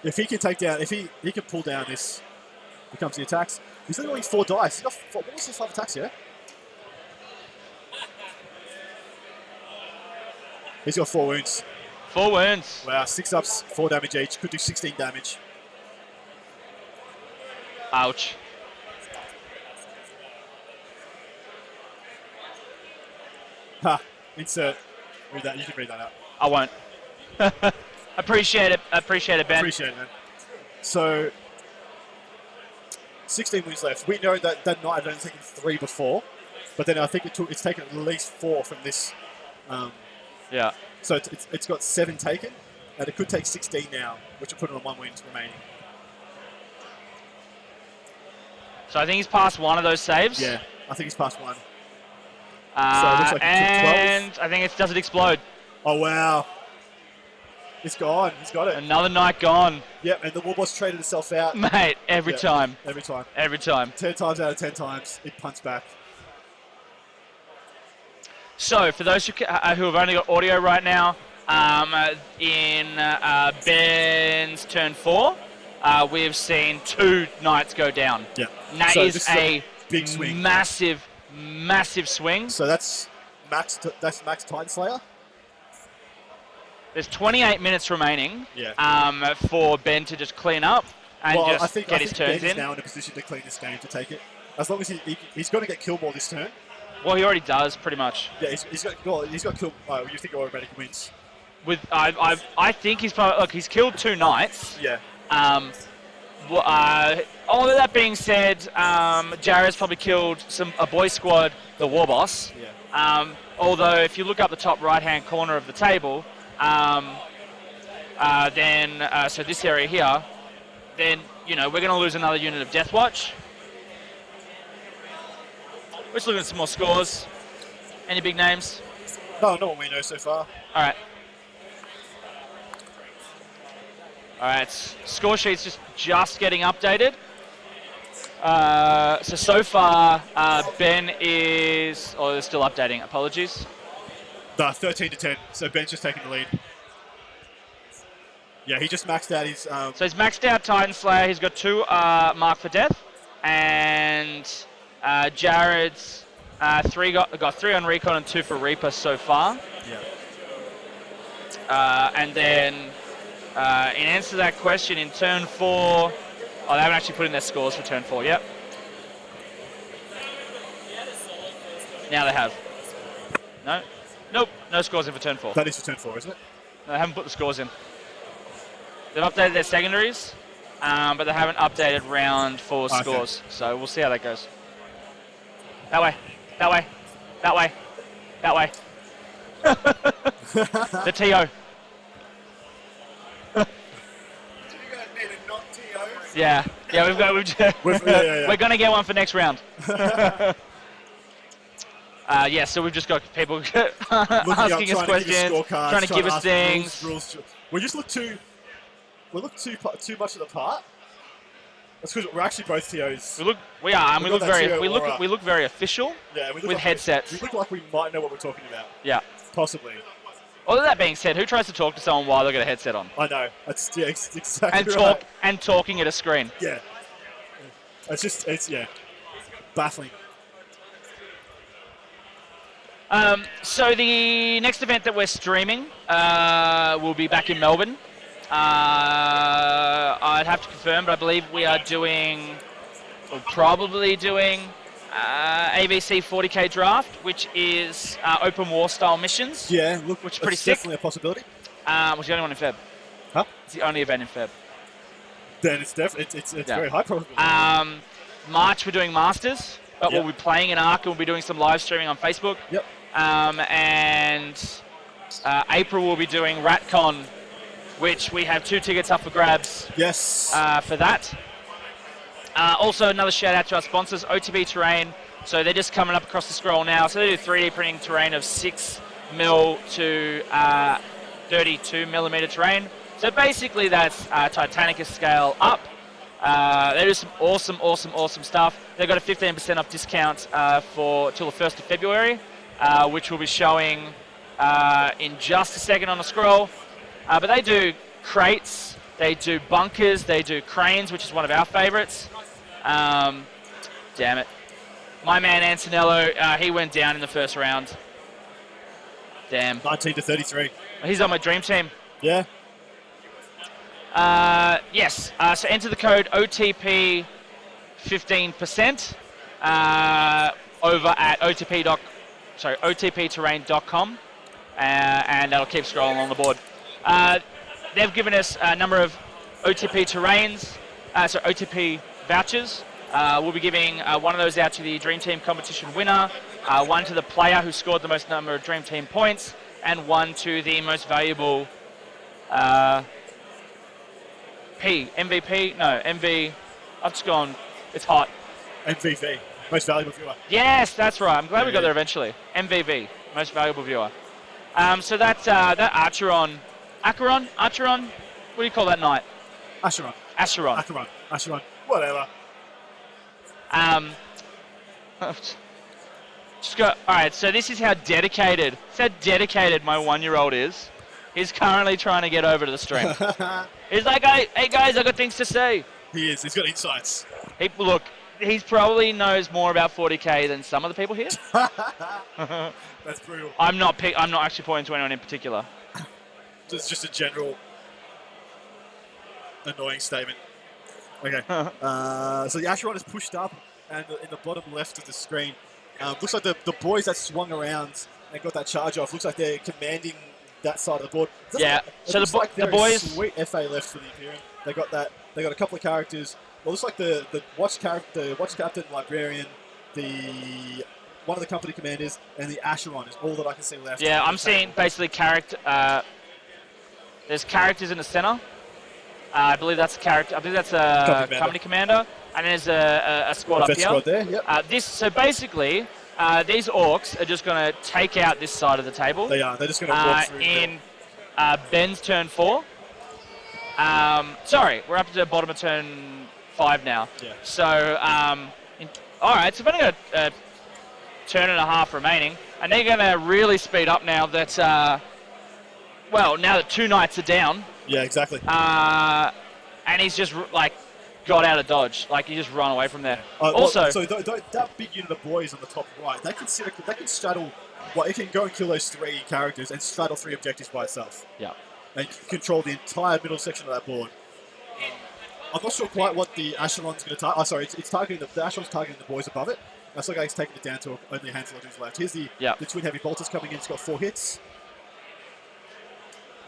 If he can take down, if he can pull down this, he comes to the attacks. He's only rolling 4 dice. He's got what was his 5 attacks? Yeah. He's got 4 wounds. 4 wounds. Wow, 6 ups, 4 damage each. Could do 16 damage. Ouch. Ha! Insert. Read that. You can read that out. I won't. Appreciate it, Ben. Appreciate it, man. So, 16 wounds left. We know that night had only taken 3 before, but then I think it's taken at least 4 from this Yeah. So it's got 7 taken, and it could take 16 now, which will put it on 1 win remaining. So I think he's passed one of those saves. Yeah, I think he's past 1. So it looks like he took 12. and I think it doesn't explode. Oh, wow. It's gone. He's got it. Another night gone. Yep, and the Warboss traded itself out. Mate, every time. Every time. Every time. 10 times out of 10 times, it punts back. So, for those who have only got audio right now, in Ben's turn 4, we've seen 2 knights go down. Yeah. And that So is this a big swing. massive swing. So that's Max Titan Slayer. There's 28 minutes remaining Yeah. for Ben to just clean up and get his turns Ben is in. now in a position to clean this game to take it. As long as he's going to get kill ball this turn. Well, he already does, pretty much. Yeah, he's got kill. You think automatic wins? I think he's probably he's killed 2 knights. Yeah. All of that being said, Jared's probably killed a boy squad, the war boss. Yeah. Although if you look up the top right-hand corner of the table, so this area here, then we're going to lose another unit of Death Watch. We're just looking at some more scores. Any big names? No, not what we know so far. All right. Score sheet's just getting updated. So far, Ben is... Oh, they're still updating. Apologies. 13 to 10. So Ben's just taking the lead. Yeah, he just maxed out his... So he's maxed out Titan Slayer. He's got 2 Mark for Death. And Jared's got 3 on Recon and 2 for Reaper so far. Yeah. And then in answer to that question, in turn 4... Oh, they haven't actually put in their scores for turn 4 yet. Now they have. No? Nope, no scores in for turn 4. That is for turn 4, isn't it? No, they haven't put the scores in. They've updated their secondaries, but they haven't updated round 4 scores. So we'll see how that goes. That way. That way. That way. That way. The TO. Yeah, we're going to get one for next round. So we've just got people asking us questions, trying to give us things. Rules. We just look too much of the part. That's because we're actually both TOs. We look very official. Yeah, we look with headsets. We look like we might know what we're talking about. Yeah, possibly. All of that being said, who tries to talk to someone while they've got a headset on? I know. That's exactly and talking at a screen. Yeah. It's baffling. So the next event that we're streaming will be back in Melbourne. I'd have to confirm, but I believe we're probably doing ABC 40k draft, which is open war style missions. Yeah, which is pretty sick. Definitely a possibility. Was the only one in Feb. Huh? It's the only event in Feb. Then it's definitely it's very high probability. March we're doing Masters, but we'll be playing in Arc and we'll be doing some live streaming on Facebook. Yep. And April we'll be doing RatCon, which we have 2 tickets up for grabs. Yes. For that. Also, another shout out to our sponsors, OTB Terrain. So they're just coming up across the scroll now. So they do 3D printing terrain of 6mm to 32mm terrain. So basically that's Titanicus scale up. They do some awesome stuff. They've got a 15% off discount till the 1st of February, which we'll be showing in just a second on the scroll. But they do crates, they do bunkers, they do cranes, which is one of our favorites. Damn it. My man Antonello, he went down in the first round. Damn. 19 to 33. He's on my dream team. Yeah. Yes. So enter the code OTP 15% over at otpterrain.com, and that'll keep scrolling on the board. They've given us a number of OTP terrains, OTP vouchers. We'll be giving one of those out to the Dream Team competition winner, one to the player who scored the most number of Dream Team points, and 1 to the most valuable MVP. No, MV. I've just gone. It's hot. MVV, most valuable viewer. Yes, that's right. I'm glad we got Yeah. there eventually. MVV, most valuable viewer. So that Acheron. What do you call that knight? Acheron. Whatever. Just go. All right. So this is how dedicated. It's how dedicated my 1-year-old is. He's currently trying to get over to the stream. He's like, hey guys, I got things to say. He is. He's got insights. Look, he probably knows more about 40k than some of the people here. That's brutal. I'm not actually pointing to anyone in particular. It's just a general annoying statement. Okay. So the Acheron is pushed up, and in the bottom left of the screen, looks like the boys that swung around and got that charge off. Looks like they're commanding that side of the board. Yeah. So the boys. Sweet FA left for the Imperium. They got that. They got a couple of characters. Well, looks like the watch captain, librarian, one of the company commanders, and the Acheron is all that I can see left. Yeah, I'm seeing basically character. There's characters in the center. I believe that's a character. I believe that's a company commander, and there's a squad up here. Squad there. Yep. So basically, these orcs are just going to take out this side of the table. They are. They're just going to walk through. In Ben's turn 4. Sorry, we're up to the bottom of turn 5 now. Yeah. So, all right. So we've only got a turn and a half remaining, and they're going to really speed up now that. Now that 2 knights are down. Yeah, exactly. And he's just got out of dodge. He just run away from there. Also, so that big unit of boys on the top right, they can straddle. It can go and kill those 3 characters and straddle 3 objectives by itself. Yeah. And control the entire middle section of that board. I'm not sure quite what the Acheron's going to target. It's targeting the Acheron's targeting the boys above it. That's like he's taking it down to only a handful of dudes left. Here's the twin heavy bolters coming in. It's got 4 hits.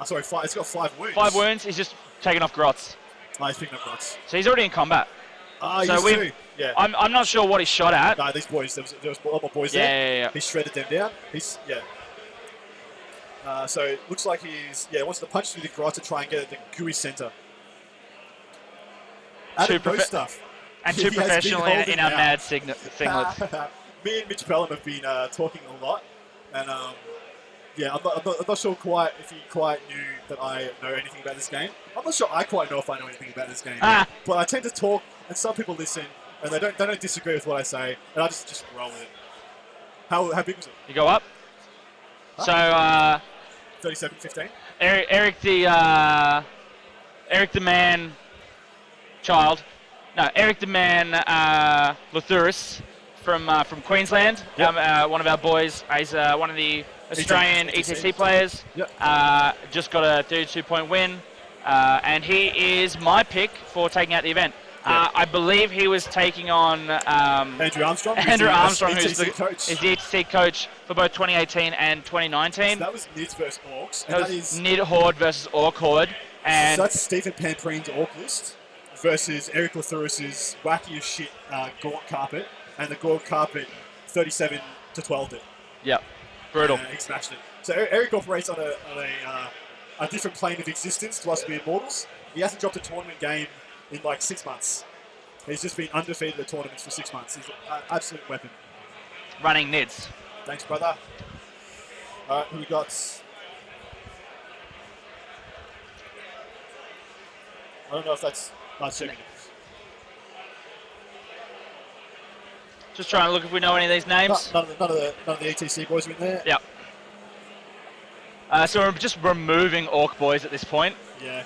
Sorry, 5. It's got 5 wounds. 5 wounds. He's just taking off grots. He's picking up grots. So he's already in combat. So yeah. I'm not sure what he shot at. No, these boys. There was a lot more boys there. Yeah. He shredded them down. So it looks like wants to punch through the grots to try and get at the gooey center. Too professional in our mad singlet. Me and Mitch Pelham have been talking a lot, and I'm not sure quite if he quite knew that I know anything about this game. I'm not sure I quite know if I know anything about this game. But I tend to talk, and some people listen, and they don't disagree with what I say, and I just roll with it. How big was it? You go up. So 37-15. Eric the man child. No, Eric the man Luthuris from Queensland. Yep. One of our boys. He's one of the Australian ETC players. Yep. Just got a 32-point win, and he is my pick for taking out the event. I believe he was taking on Andrew Armstrong. Who's the ETC coach for both 2018 and 2019. So that was Nids versus Orcs. That was Nid Horde versus Orc Horde. And so that's Stephen Pamprine's Orc list versus Eric Lathuris's wacky as shit Gaunt Carpet, and the Gaunt Carpet 37-12 it. Yep. Brutal. He smashed it. So Eric operates on a different plane of existence to us being mortals. He hasn't dropped a tournament game in 6 months. He's just been undefeated at tournaments for 6 months. He's an absolute weapon. Running Nids. Thanks, brother. All right, who we got? I don't know if that's not checking. Just trying to look if we know any of these names. None of the ETC boys are in there. Yep. So we're just removing Orc boys at this point. Yeah.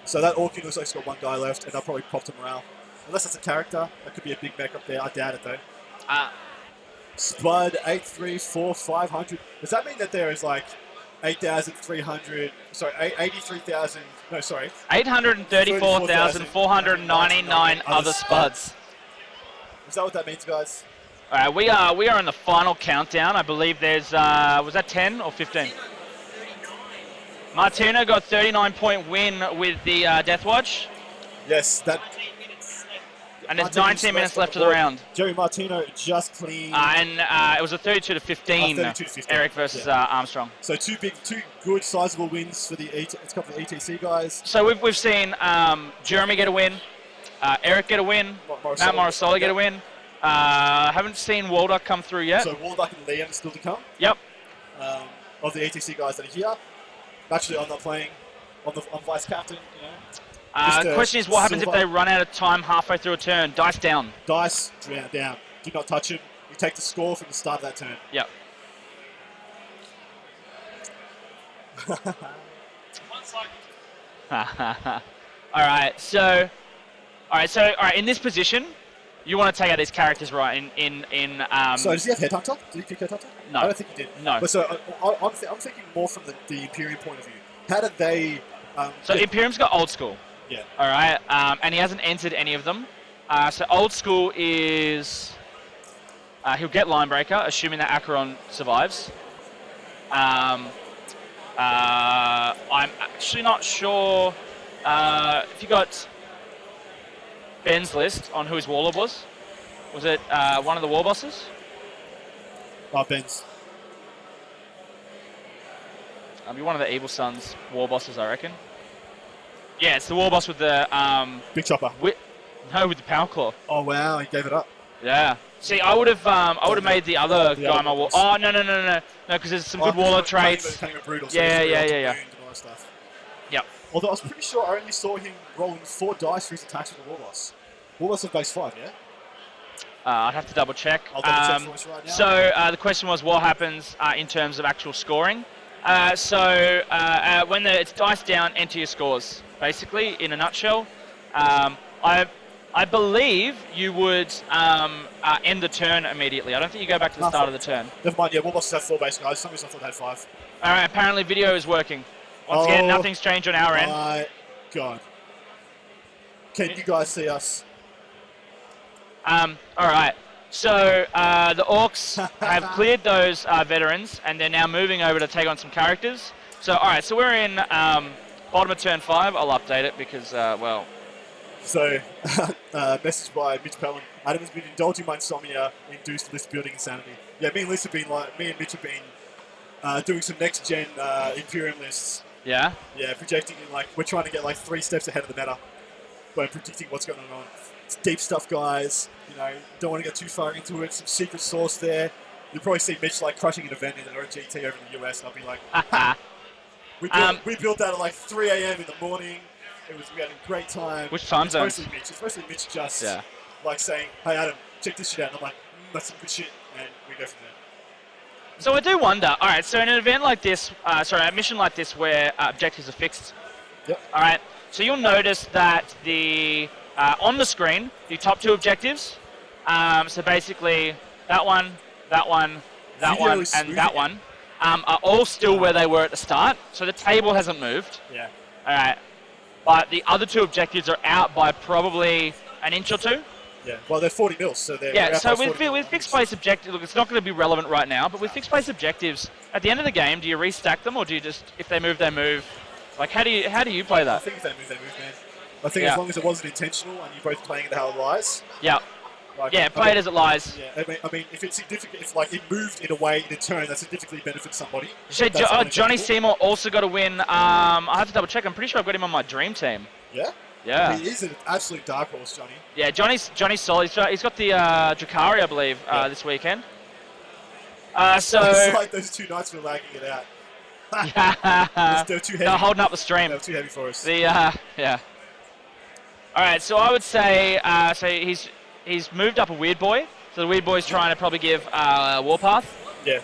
So that Orc looks like it's got 1 guy left, and they'll probably pop to morale. Unless it's a character. That could be a big mech up there. I doubt it, though. Spud, 834, 500. Does that mean that there is 8,300... Sorry, 83,000... No, sorry. 834,499 other Spuds. Is that what that means, guys? All right, we are in the final countdown. I believe there's... was that 10 or 15? Martina got 39-point win with the Death Watch. Yes, that... And there's 19 minutes left of the round. Jerry Martino just clean. And it was a 32 to 15. 32 to 15. Eric versus Armstrong. So two good, sizable wins for the couple of ETC guys. So we've seen Jeremy get a win, Eric get a win, Matt Morrisoli get a win. Haven't seen Walduck come through yet. So Walduck and Liam still to come. Yep. Of the ETC guys that are here. Actually, I'm not playing. I'm vice captain. You know. The question is, what happens if they run out of time halfway through a turn? Dice down. Dice down. Do not touch him. You take the score from the start of that turn. Yep. All right. So, in this position, you want to take out these characters, right? So does he have Headhunter? Did he pick Headhunter? No. I don't think he did. No. But so I'm thinking more from the Imperium point of view. How did they? So Imperium's got old school. Yeah. All right. And he hasn't entered any of them. So old school is he'll get Linebreaker, assuming that Acheron survives. I'm actually not sure if you got Ben's list on who his warlord was. Was it one of the war bosses? Oh, Ben's. It'll be one of the Evil Sons war bosses, I reckon. Yeah, it's the war boss with the Big Chopper. with the Power Claw. Oh wow, he gave it up. Yeah. See, I would have made the other guy my war. Oh no, because there's some good warlord traits. Brutal, so Yeah. and all that stuff. Yep. Although I was pretty sure I only saw him rolling 4 dice for his attacks with the war boss. War boss of base 5, yeah. I'd have to double check. I'll double check for us right now. So the question was, what happens in terms of actual scoring? When it's dice down, enter your scores. Basically, in a nutshell, I believe you would end the turn immediately. I don't think you go back to the start of the turn. Never mind. Yeah, war bosses have 4 base guys. Some reason I thought they had 5. All right. Apparently, video is working. Once again, nothing's changed on our end. My God. Can you guys see us? All right. So the Orcs have cleared those veterans, and they're now moving over to take on some characters. So, all right. So we're in bottom of turn 5. I'll update it because, well. So, message by Mitch Pellin. Adam has been indulging my insomnia induced list building insanity. Yeah, me and Mitch have been doing some next gen Imperium lists. Yeah. Yeah, projecting in we're trying to get 3 steps ahead of the meta by predicting what's going on. It's deep stuff, guys. You know, don't want to get too far into it. Some secret sauce there. You'll probably see Mitch crushing an event or a GT over in the US, and I'll be like, we built that at 3 a.m. in the morning. We had a great time. Which time zone? It's mostly Mitch just saying, "Hey Adam, check this shit out." And I'm like, "That's some good shit," and we go from there. So I do wonder. All right, so in an event like this, a mission like this where objectives are fixed. Yep. All right. So you'll notice that the on the screen, the top 2 objectives. So basically, that one, and that one are all still where they were at the start. So the table hasn't moved. Yeah. All right. But the other 2 objectives are out by probably an inch or 2. Yeah, well, they're 40 mils, so they're... Yeah, so with fixed place objectives, look, it's not going to be relevant right now, but with fixed place objectives, at the end of the game, do you restack them, or do you just, if they move, they move? How do you play that? I think if they move, man. I think as long as it wasn't intentional and you're both playing it how it lies. Yeah. Play it as it lies. Yeah, I mean, if it's significant, if it moved in a way in a turn that significantly benefits somebody. So Johnny Seymour also got a win. I have to double check. I'm pretty sure I've got him on my dream team. Yeah. Yeah. He is an absolute dark horse, Johnny. Yeah, Johnny's solid. He's got the Drakari, I believe, this weekend. So it's those 2 nights we're lagging it out. They're too heavy. They're holding up the stream. They're too heavy for us. Yeah. All right, so I would say he's moved up a Weird Boy. So the Weird Boy's trying to probably give Warpath. Yeah.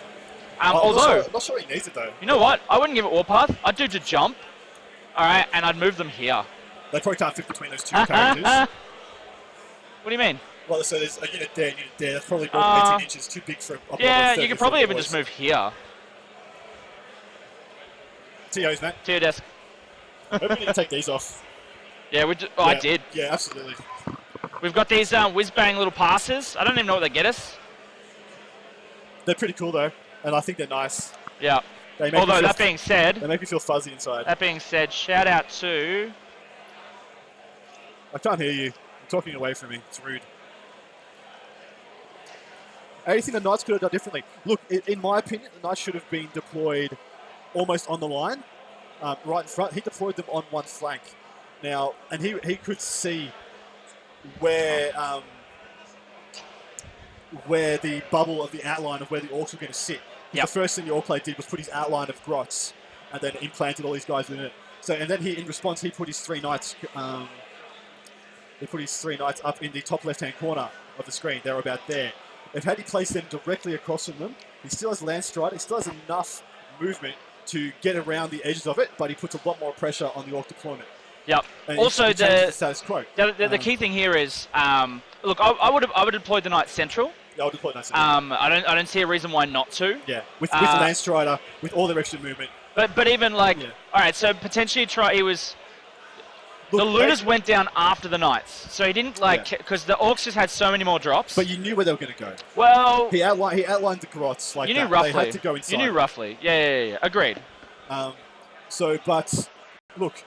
Although I'm not sure he needs it though. You know what? I wouldn't give it Warpath. I'd do to jump. All right, and I'd move them here. They probably can't fit between those 2 characters. What do you mean? Well, so there's a unit there, That's probably more than 18 inches, too big for a Yeah, you could probably even just move here. TOs, man. To your desk. Maybe we need to take these off. Yeah, I did. Yeah, absolutely. We've got these whiz-bang little passes. I don't even know what they get us. They're pretty cool, though, and I think they're nice. Yeah. Although, that being said... They make me feel fuzzy inside. That being said, shout out to... I can't hear you. talking away from me. It's rude. Anything the Knights could have done differently. Look, in my opinion, the Knights should have been deployed almost on the line, right in front. He deployed them on one flank. Now, and he could see where the bubble of the outline of where the Orcs were going to sit. Yep. The first thing the Orc player did was put his outline of grots and then implanted all these guys in it. So, and then in response, he put his 3 Knights. He put his 3 Knights up in the top left-hand corner of the screen. They're about there. If had he placed them directly across from them, he still has Land Strider. He still has enough movement to get around the edges of it, but he puts a lot more pressure on the Orc deployment. Yep. And also, the status quo. The key thing here is, look, I would have deployed the Knights central. Yeah, I would deploy Knights central. I don't see a reason why not to. Yeah, with Land Strider, with all their extra movement. But even like, all right, so potentially the Looters went down after the Knights, so he didn't because the Orcs just had so many more drops. But you knew where they were going to go. Well, he outlined the grots like you knew that. roughly. They had to go inside. You knew roughly. Yeah. Agreed. But look,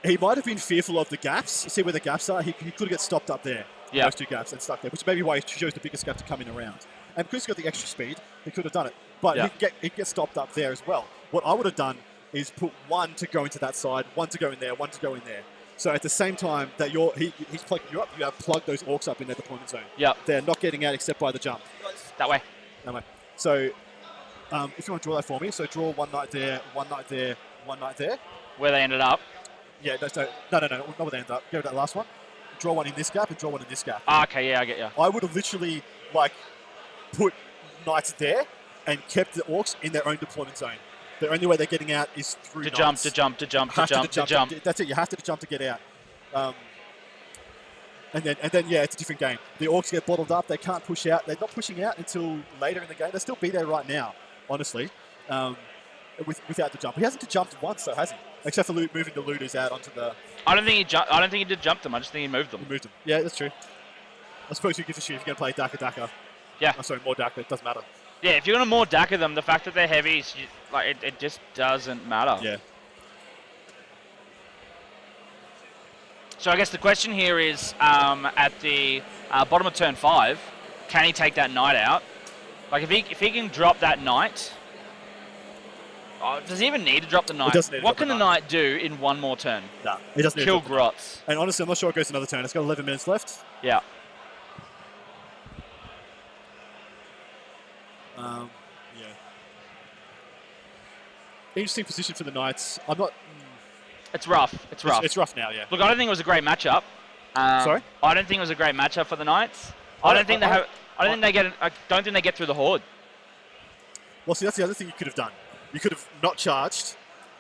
he might have been fearful of the gaps. See where the gaps are. He could have got stopped up there. Yeah. Those 2 gaps and stuck there, which may be why he chose the biggest gap to come in around. And because he's got the extra speed, he could have done it. But he get stopped up there as well. What I would have done is put 1 to go into that side, 1 to go in there, 1 to go in there. So at the same time that he's plugging you up, you have plugged those Orcs up in their deployment zone. Yeah. They're not getting out except by the jump. That way. So if you want to draw that for me, so draw 1 Knight there, 1 Knight there, 1 Knight there. Where they ended up. Yeah, no, not where they ended up. Go to that last one. Draw 1 in this gap and draw 1 in this gap. Okay, yeah, I get you. I would have literally put Knights there and kept the Orcs in their own deployment zone. The only way they're getting out is through Knights. To jump. That's it. You have to jump to get out. And then it's a different game. The Orcs get bottled up. They can't push out. They're not pushing out until later in the game. They'll still be there right now, honestly, without the jump. He hasn't jumped once, though, has he? Except for moving the Looters out onto the... I don't think he did jump them. I just think he moved them. He moved them. Yeah, that's true. I suppose you give a shit if you're going to play Daka. Yeah. Oh, sorry, more Daka. It doesn't matter. Yeah, if you're going to more Daka them, the fact that they're heavy, it just doesn't matter. Yeah. So I guess the question here is, at the bottom of turn 5, can he take that Knight out? Like, if he can drop that Knight... does he even need to drop the Knight? What can the Knight do in 1 more turn? No, he doesn't need to kill grots. And honestly, I'm not sure it goes another turn. It's got 11 minutes left. Yeah. Interesting position for the Knights. I'm not... It's rough. It's rough now, yeah. Look, I don't think it was a great matchup. Sorry? I don't think it was a great matchup for the Knights. I don't think they get through the Horde. Well, see, that's the other thing you could have done. You could have not charged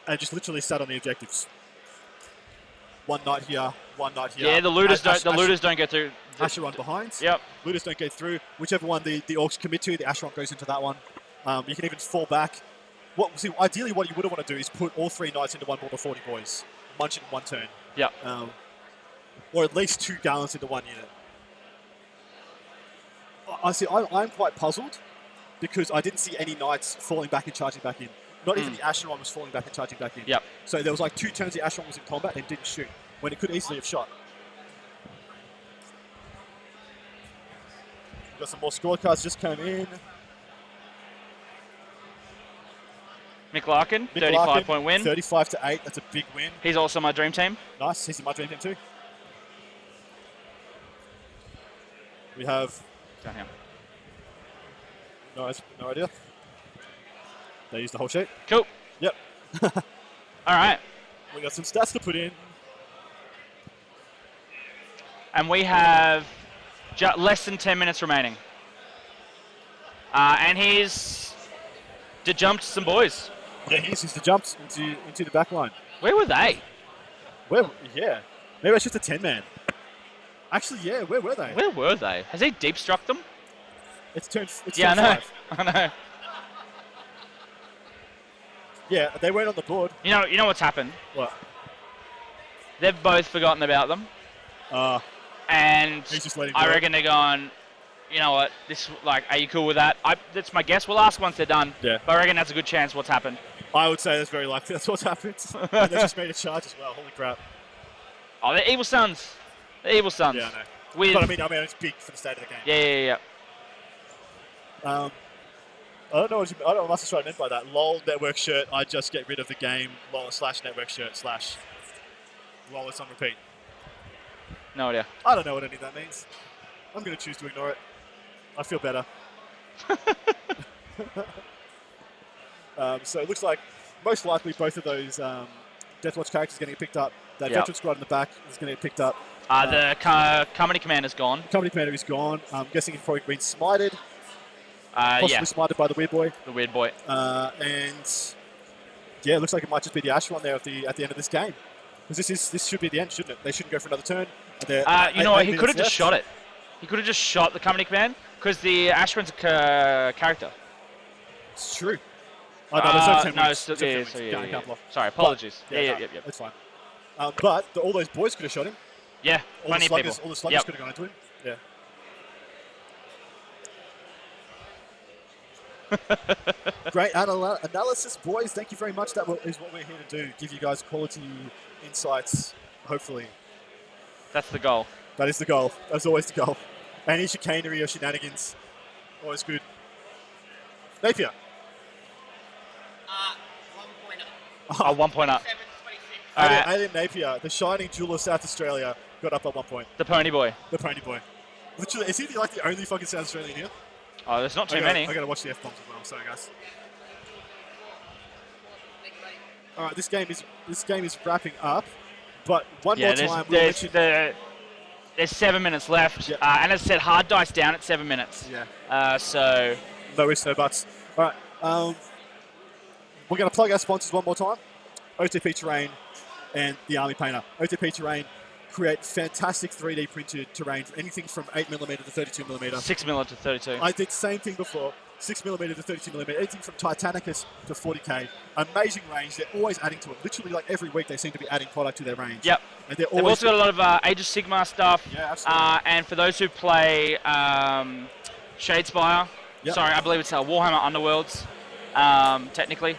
and just literally sat on the objectives. 1 Knight here, 1 Knight here. Yeah, the Looters don't get through. Asheron behind. Yep. Looters don't get through. Whichever one the Orcs commit to, the Asheron goes into that one. You can even fall back. Ideally, what you would want to do is put all 3 Knights into 1 border 40 boys. Munch in 1 turn. Yep. Or at least 2 gallants into 1 unit. I'm quite puzzled because I didn't see any Knights falling back and charging back in. Not even the Asheron was falling back and charging back in. Yep. So there was 2 turns the Asheron was in combat and didn't shoot, when it could easily have shot. Got some more scorecards just came in. Mick Larkin, 35-point win. 35-8, that's a big win. He's also my dream team. Nice, he's in my dream team too. We have... Down here. No idea. They used the whole sheet. Cool. Yep. All right. We got some stats to put in. And we have less than 10 minutes remaining. And he's jumped some boys. Yeah, he's jumped into the back line. Where were they? Yeah. Maybe it's just a 10-man. Actually, yeah, where were they? Where were they? Has he deep struck them? It's turn 5. I know. Yeah, they weren't on the board. You know what's happened? What? They've both forgotten about them. And he's just letting I reckon they're going, you know what, are you cool with that? That's my guess. We'll ask once they're done. Yeah. But I reckon that's a good chance what's happened. I would say that's very likely. That's what's happened. And they just made a charge as well. Holy crap. Oh, they're Evil Sons. The Evil Sons. Yeah, I know. With, But I mean, it's big for the state of the game. yeah. I don't know. I don't know what Master Strike meant by that. LOL network shirt. I just get rid of the game. LOL / network shirt / LOL is on repeat. No idea. I don't know what any of that means. I'm going to choose to ignore it. I feel better. So it looks like most likely both of those Deathwatch characters are going to get picked up. That veteran squad in the back is going to get picked up. The company commander's gone. Company commander is gone. I'm guessing he's probably been smited. Possibly smited by the weird boy. The weird boy. And yeah, it looks like it might just be the Ash one there at the end of this game. Because this should be the end, shouldn't it? They shouldn't go for another turn. You know what? He could have just shot it. He could have just shot the company command because the Ashwin's a character. It's true. Oh, no, there's no 10 no, wins. still, There's no 10 yeah, wins. Can't block. Sorry, apologies. But, Yeah. That's fine. But all those boys could have shot him. Yeah, plenty of people. All the sluggers could have gone into him. Yeah. Great analysis, boys. Thank you very much. That is what we're here to do. Give you guys quality insights, hopefully. That's the goal. That is the goal. That's always the goal. Any chicanery or shenanigans, always good. Napier. 1 point up. Oh, 1 point up. 7:26. All right. Alien Napier, the shining jewel of South Australia, got up at 1 point. The pony boy. The pony boy. Literally, is he like the only fucking South Australian here? Oh, there's not too many. I gotta watch the F-bombs as well. Sorry, guys. All right, this game is wrapping up, but one more time. There's 7 minutes left, and as I said, hard dice down at 7 minutes. Yeah. So. No ifs, no buts. All right. We're gonna plug our sponsors one more time. OTP Terrain and the Army Painter. OTP Terrain create fantastic 3D printed terrain, anything from 8mm to 32mm. 6mm to 32. I did the same thing before. 6mm to 32mm, anything from Titanicus to 40k. Amazing range. They're always adding to it. Literally, like every week, they seem to be adding product to their range. Yep. And They've also got a lot of Age of Sigmar stuff. Yeah, absolutely. And for those who play Shadespire, sorry, I believe it's Warhammer Underworlds, technically.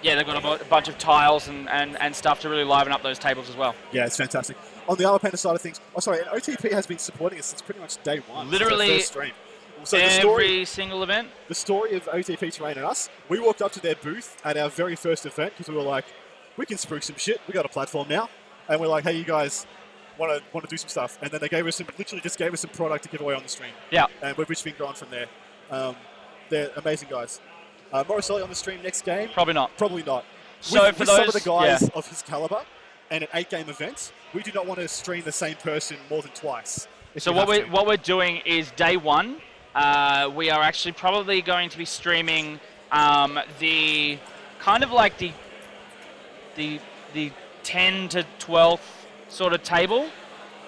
They've got a bunch of tiles and stuff to really liven up those tables as well. Yeah, it's fantastic. On the Armor Painter side of things, and OTP has been supporting us since pretty much day one. Literally first stream. So every single event. The story of OTP Terrain and us, we walked up to their booth at our very first event because we were like, we can spruik some shit. We got a platform now. And we're like, hey, you guys want to do some stuff. And then they literally just gave us some product to give away on the stream. Yeah. And we've just been growing from there. They're amazing guys. Morriselli on the stream next game? Probably not. Probably not. So with some of the guys of his caliber and an 8-game event, we do not want to stream the same person more than twice. So what we're doing is day one, we are actually probably going to be streaming the kind of like the 10 to 12th sort of table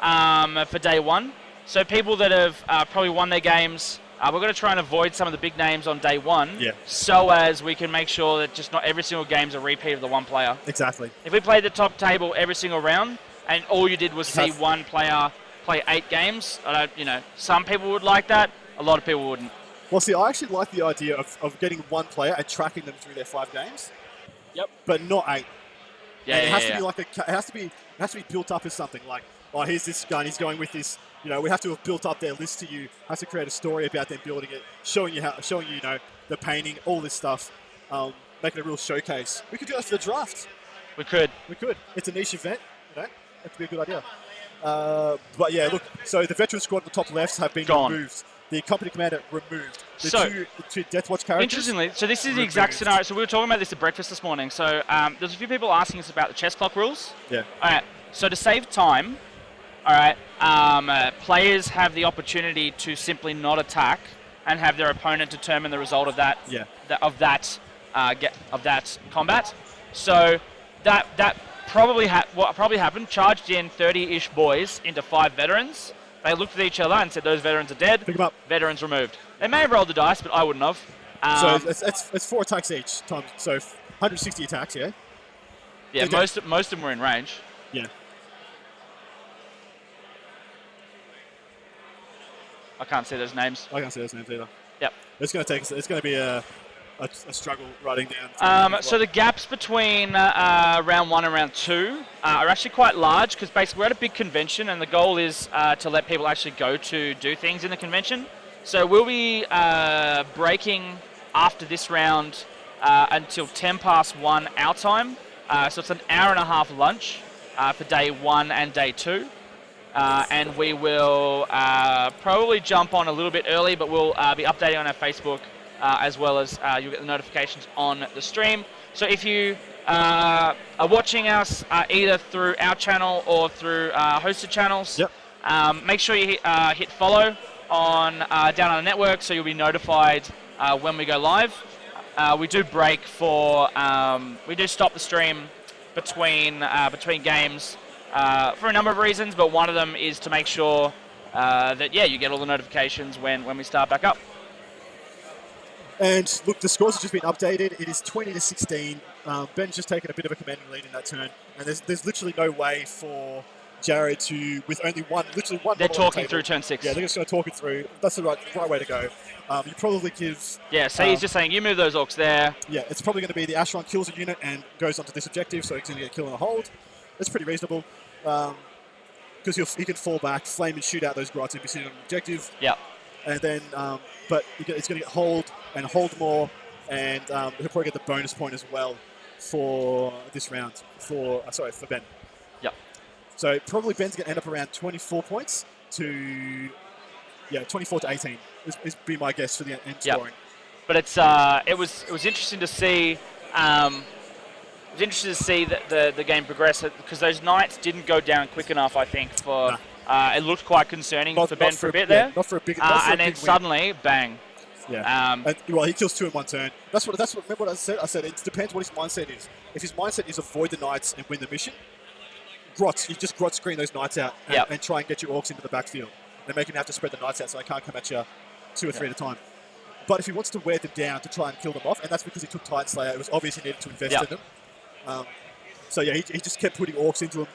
for day one. So people that have probably won their games, we're going to try and avoid some of the big names on day one, so as we can make sure that just not every single game is a repeat of the one player. Exactly. If we played the top table every single round, and all you did was see one player play 8 games, some people would like that, a lot of people wouldn't. Well, see, I actually like the idea of getting one player and tracking them through their 5 games. Yep. But not 8. Yeah, and it has to be like it has to be built up as something like, oh, here's this guy, and he's going with this. We have to have built up their list to you. Have to create a story about them building it, showing you the painting, all this stuff, making a real showcase. We could do that for the draft. We could. It's a niche event. That could be a good idea. But yeah, look. So the veteran squad at the top left have been removed. The company commander removed. The two Deathwatch characters. Interestingly, so this is the exact scenario. So we were talking about this at breakfast this morning. So there's a few people asking us about the chess clock rules. Yeah. All right. So to save time, all right, players have the opportunity to simply not attack and have their opponent determine the result of that. Yeah. Of that combat. So that probably what probably happened. Charged in 30-ish boys into 5 veterans. They looked at each other and said, "Those veterans are dead." Pick them up. Veterans removed. They may have rolled the dice, but I wouldn't have. So it's 4 attacks each time. So 160 attacks, yeah. Yeah, most of them were in range. Yeah. I can't see those names. I can't see those names either. Yep. It's going to be a a struggle writing down. So the gaps between round 1 and round 2 are actually quite large because basically we're at a big convention and the goal is to let people actually go to do things in the convention. So we'll be breaking after this round until 10 past 1 our time. So it's an hour and a half lunch for day 1 and day 2. And we will probably jump on a little bit early, but we'll be updating on our Facebook as well as you'll get the notifications on the stream. So if you are watching us either through our channel or through hosted channels, make sure you hit follow on Down Under Network so you'll be notified when we go live. We do break we do stop the stream between games for a number of reasons, but one of them is to make sure that you get all the notifications when we start back up. And look, the scores have just been updated. It is 20-16. Ben's just taken a bit of a commanding lead in that turn, and there's literally no way for Jared to, with only one. They're talking through turn 6. Yeah, they're just going to talk it through. That's the right way to go. You probably give. Yeah, so he's just saying you move those orcs there. Yeah, it's probably going to be the Asheron kills a unit and goes onto this objective, so he's going to get a kill and a hold. That's pretty reasonable. Because he can fall back, flame and shoot out those grots if he's sitting on an objective. Yeah. And then, but it's going to get hold and hold more, and he'll probably get the bonus point as well for this round for Ben. Yep. So probably Ben's going to end up around 24 points to 24 to 18 is be my guess for the end scoring. But it was interesting to see. It was interesting to see that the game progress because those knights didn't go down quick enough. I think for it looked quite concerning for Ben for a bit there. Not for a big. And then suddenly, bang. Yeah. Well, he kills 2 in one turn. That's what. Remember what I said? I said it depends what his mindset is. If his mindset is avoid the knights and win the mission, you just grot screen those knights out and try and get your orcs into the backfield and make him have to spread the knights out so they can't come at you 2 or 3 at a time. But if he wants to wear them down to try and kill them off, and that's because he took Titan Slayer, it was obvious he needed to invest in them. He just kept putting orcs into them,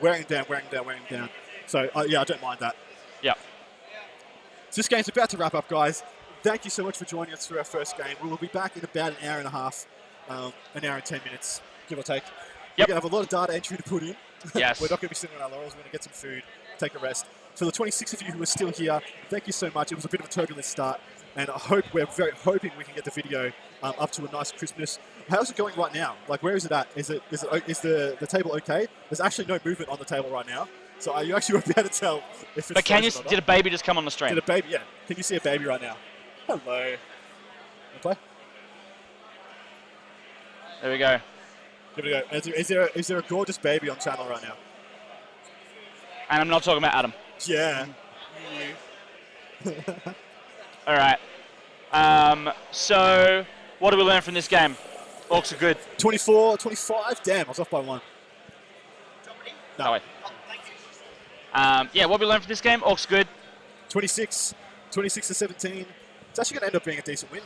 wearing them down. So I don't mind that. Yeah. So this game's about to wrap up, guys. Thank you so much for joining us for our first game. We will be back in about an hour and a half, an hour and 10 minutes, give or take. We're going to have a lot of data entry to put in. Yes. We're not going to be sitting on our laurels. We're going to get some food, take a rest. For the 26 of you who are still here, thank you so much. It was a bit of a turbulent start, and we're very hoping we can get the video up to a nice crispness. How's it going right now? Like, where is it at? Is the table okay? There's actually no movement on the table right now, so are you actually won't be able to tell if it's. But did a baby just come on the stream? Did a baby? Yeah. Can you see a baby right now? Hello. Play? There we go. Here we go. Is there a gorgeous baby on channel right now? And I'm not talking about Adam. Yeah. All right. So what do we learn from this game? Orcs are good. 24, 25. Damn, I was off by 1. No way. What we learned from this game? Orcs good. 26 to 17. It's actually going to end up being a decent win.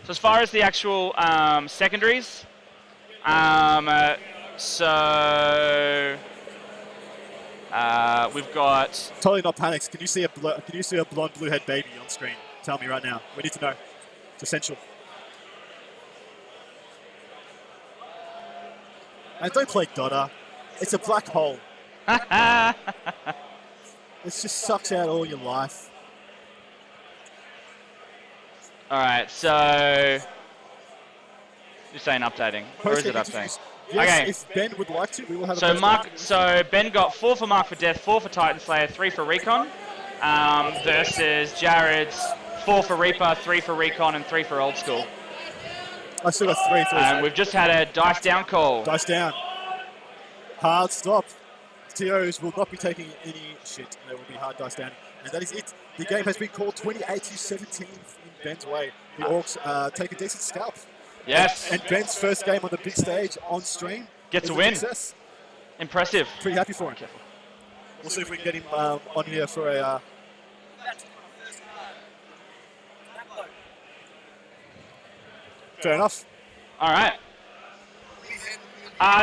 So as far as the actual secondaries, we've got. Totally not panicked. Can you see a blonde blue-head baby on screen? Tell me right now. We need to know. It's essential. And don't play Dota. It's a black hole. It just sucks out all your life. All right, so you're saying updating, or is it updating? Yes, okay. If Ben would like to, we will have. So Ben got 4 for Mark for Death, 4 for Titan Slayer, 3 for Recon, versus Jared's 4 for Reaper, 3 for Recon, and 3 for Old School. I still got 3. And we've just had a dice down call. Dice down. Hard stop. TOs will not be taking any shit. There will be hard dice down. And that is it. The game has been called 28-17 in Ben's way. The Orcs take a decent scalp. Yes. And Ben's first game on the big stage on stream gets a win. Success. Impressive. Pretty happy for him. We'll see if we can get him on here for a... Fair enough. All right.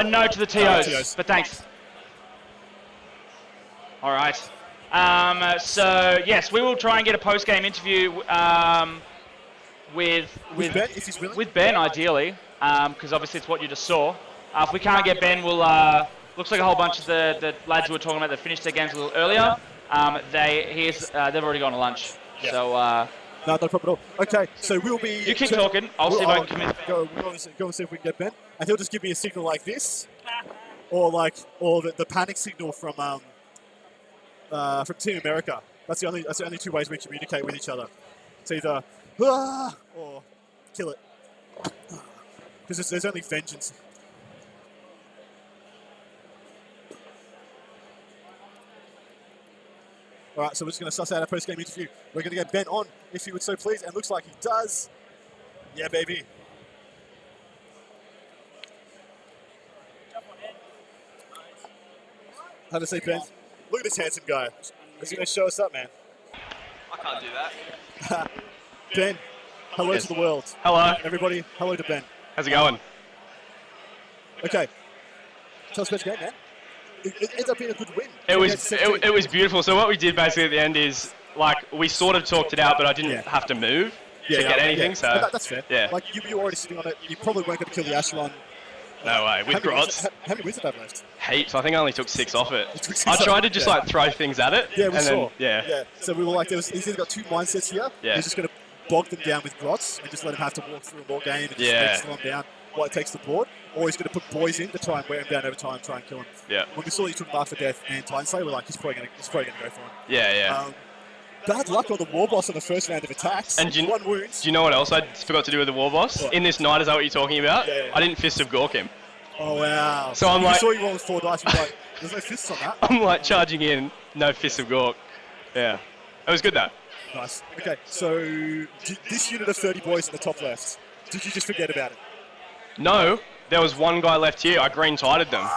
No to the TOs, but thanks. All right. So, yes, we will try and get a post-game interview with Ben, if he's willing? with Ben, ideally, because obviously it's what you just saw. If we can't get Ben, we'll looks like a whole bunch of the lads who were talking about that finished their games a little earlier. They've already gone to lunch. Yeah. So No problem at all. Okay, so we'll be... you keep talking. I'll see if I can commit. Go and see if we can get Ben. And he'll just give me a signal like this. Or the panic signal from Team America. That's the only two ways we communicate with each other. It's either "Ah!" or kill it. Because there's only vengeance. All right, so we're just going to suss out our post-game interview. We're going to get Ben on, if he would so please, and looks like he does. Yeah, baby. How to say, Ben? Look at this handsome guy. Is he going to show us up, man? I can't do that. Ben, hello to the world. Hello. Everybody, hello to Ben. How's it going? Okay. Tell us about your game, man. It ends up being a good win. It was beautiful. So what we did basically at the end is, like, we sort of talked it out, but I didn't have to move to get anything. So that's fair. Yeah. Like, you were already sitting on it. You probably weren't going to kill the Asheron. No way. With grots. How many wins did I have left? Heaps. I think I only took 6 off it. I tried to just like throw things at it. Yeah, we saw. Then, yeah. So we were like, he's either got 2 mindsets here. Yeah. He's just going to bog them down with grots and just let him have to walk through a more game and just slow him down while it takes the board. Or he's going to put boys in to try and wear him down over time, try and kill him. Yeah. When we saw he took Mark for Death and Titan Slayer, we're like, he's probably going to go for him. Yeah. Bad luck on the War Boss on the first round of attacks. And 1 wound. Do you know what else I forgot to do with the War Boss? What? In this night, is that what you're talking about? Yeah. I didn't Fist of Gork him. Oh, wow. So I'm I like... saw you roll with 4 dice, you're like, there's no fists on that. I'm like charging in, no Fist of Gork. Yeah. It was good though. Nice. Okay, so this unit of 30 boys in the top left, did you just forget about it? No, there was one guy left here. I green-tided them.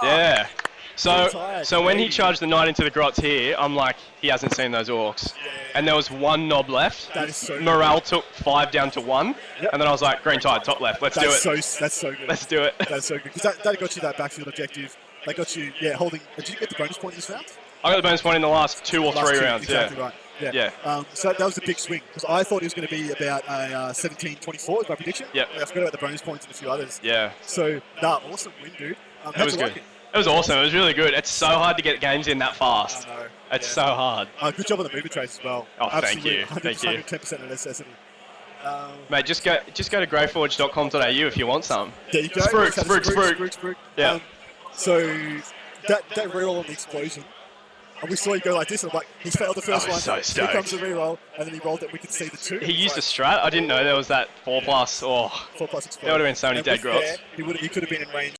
Yeah. So when he charged the knight into the grots here, I'm like, he hasn't seen those orcs. Yeah. And there was 1 knob left. That is so Morale took 5 down to 1. Yep. And then I was like, green tide, top left. Let's do it. That's so good. Let's do it. That's so good. Because that got you that backfield objective. That got you, holding... Did you get the bonus point this round? I got the bonus point in the last 2 or 3 rounds. Exactly right. Yeah. So that was a big swing. Because I thought it was going to be about a 17-24 was my prediction. Yep. I forgot about the bonus points and a few others. Yeah. So, awesome win, dude. It was good. It was awesome. It was really good. It's so hard to get games in that fast. I know. It's so hard. Good job on the movie trace as well. Oh, Absolutely. thank you. 110% of necessity. Mate, just go to greyforge.com.au if you want some. There you go. Spruik. Yeah. So that reroll on the explosion, and we saw you go like this, and I'm like, he's failed the first one. So Here stoked. comes the reroll, and then he rolled it. We could see the 2. He used a strat. I didn't know there was that 4+. Oh, 4+ explosion. there would have been so many And dead with grots. that, he could have been in range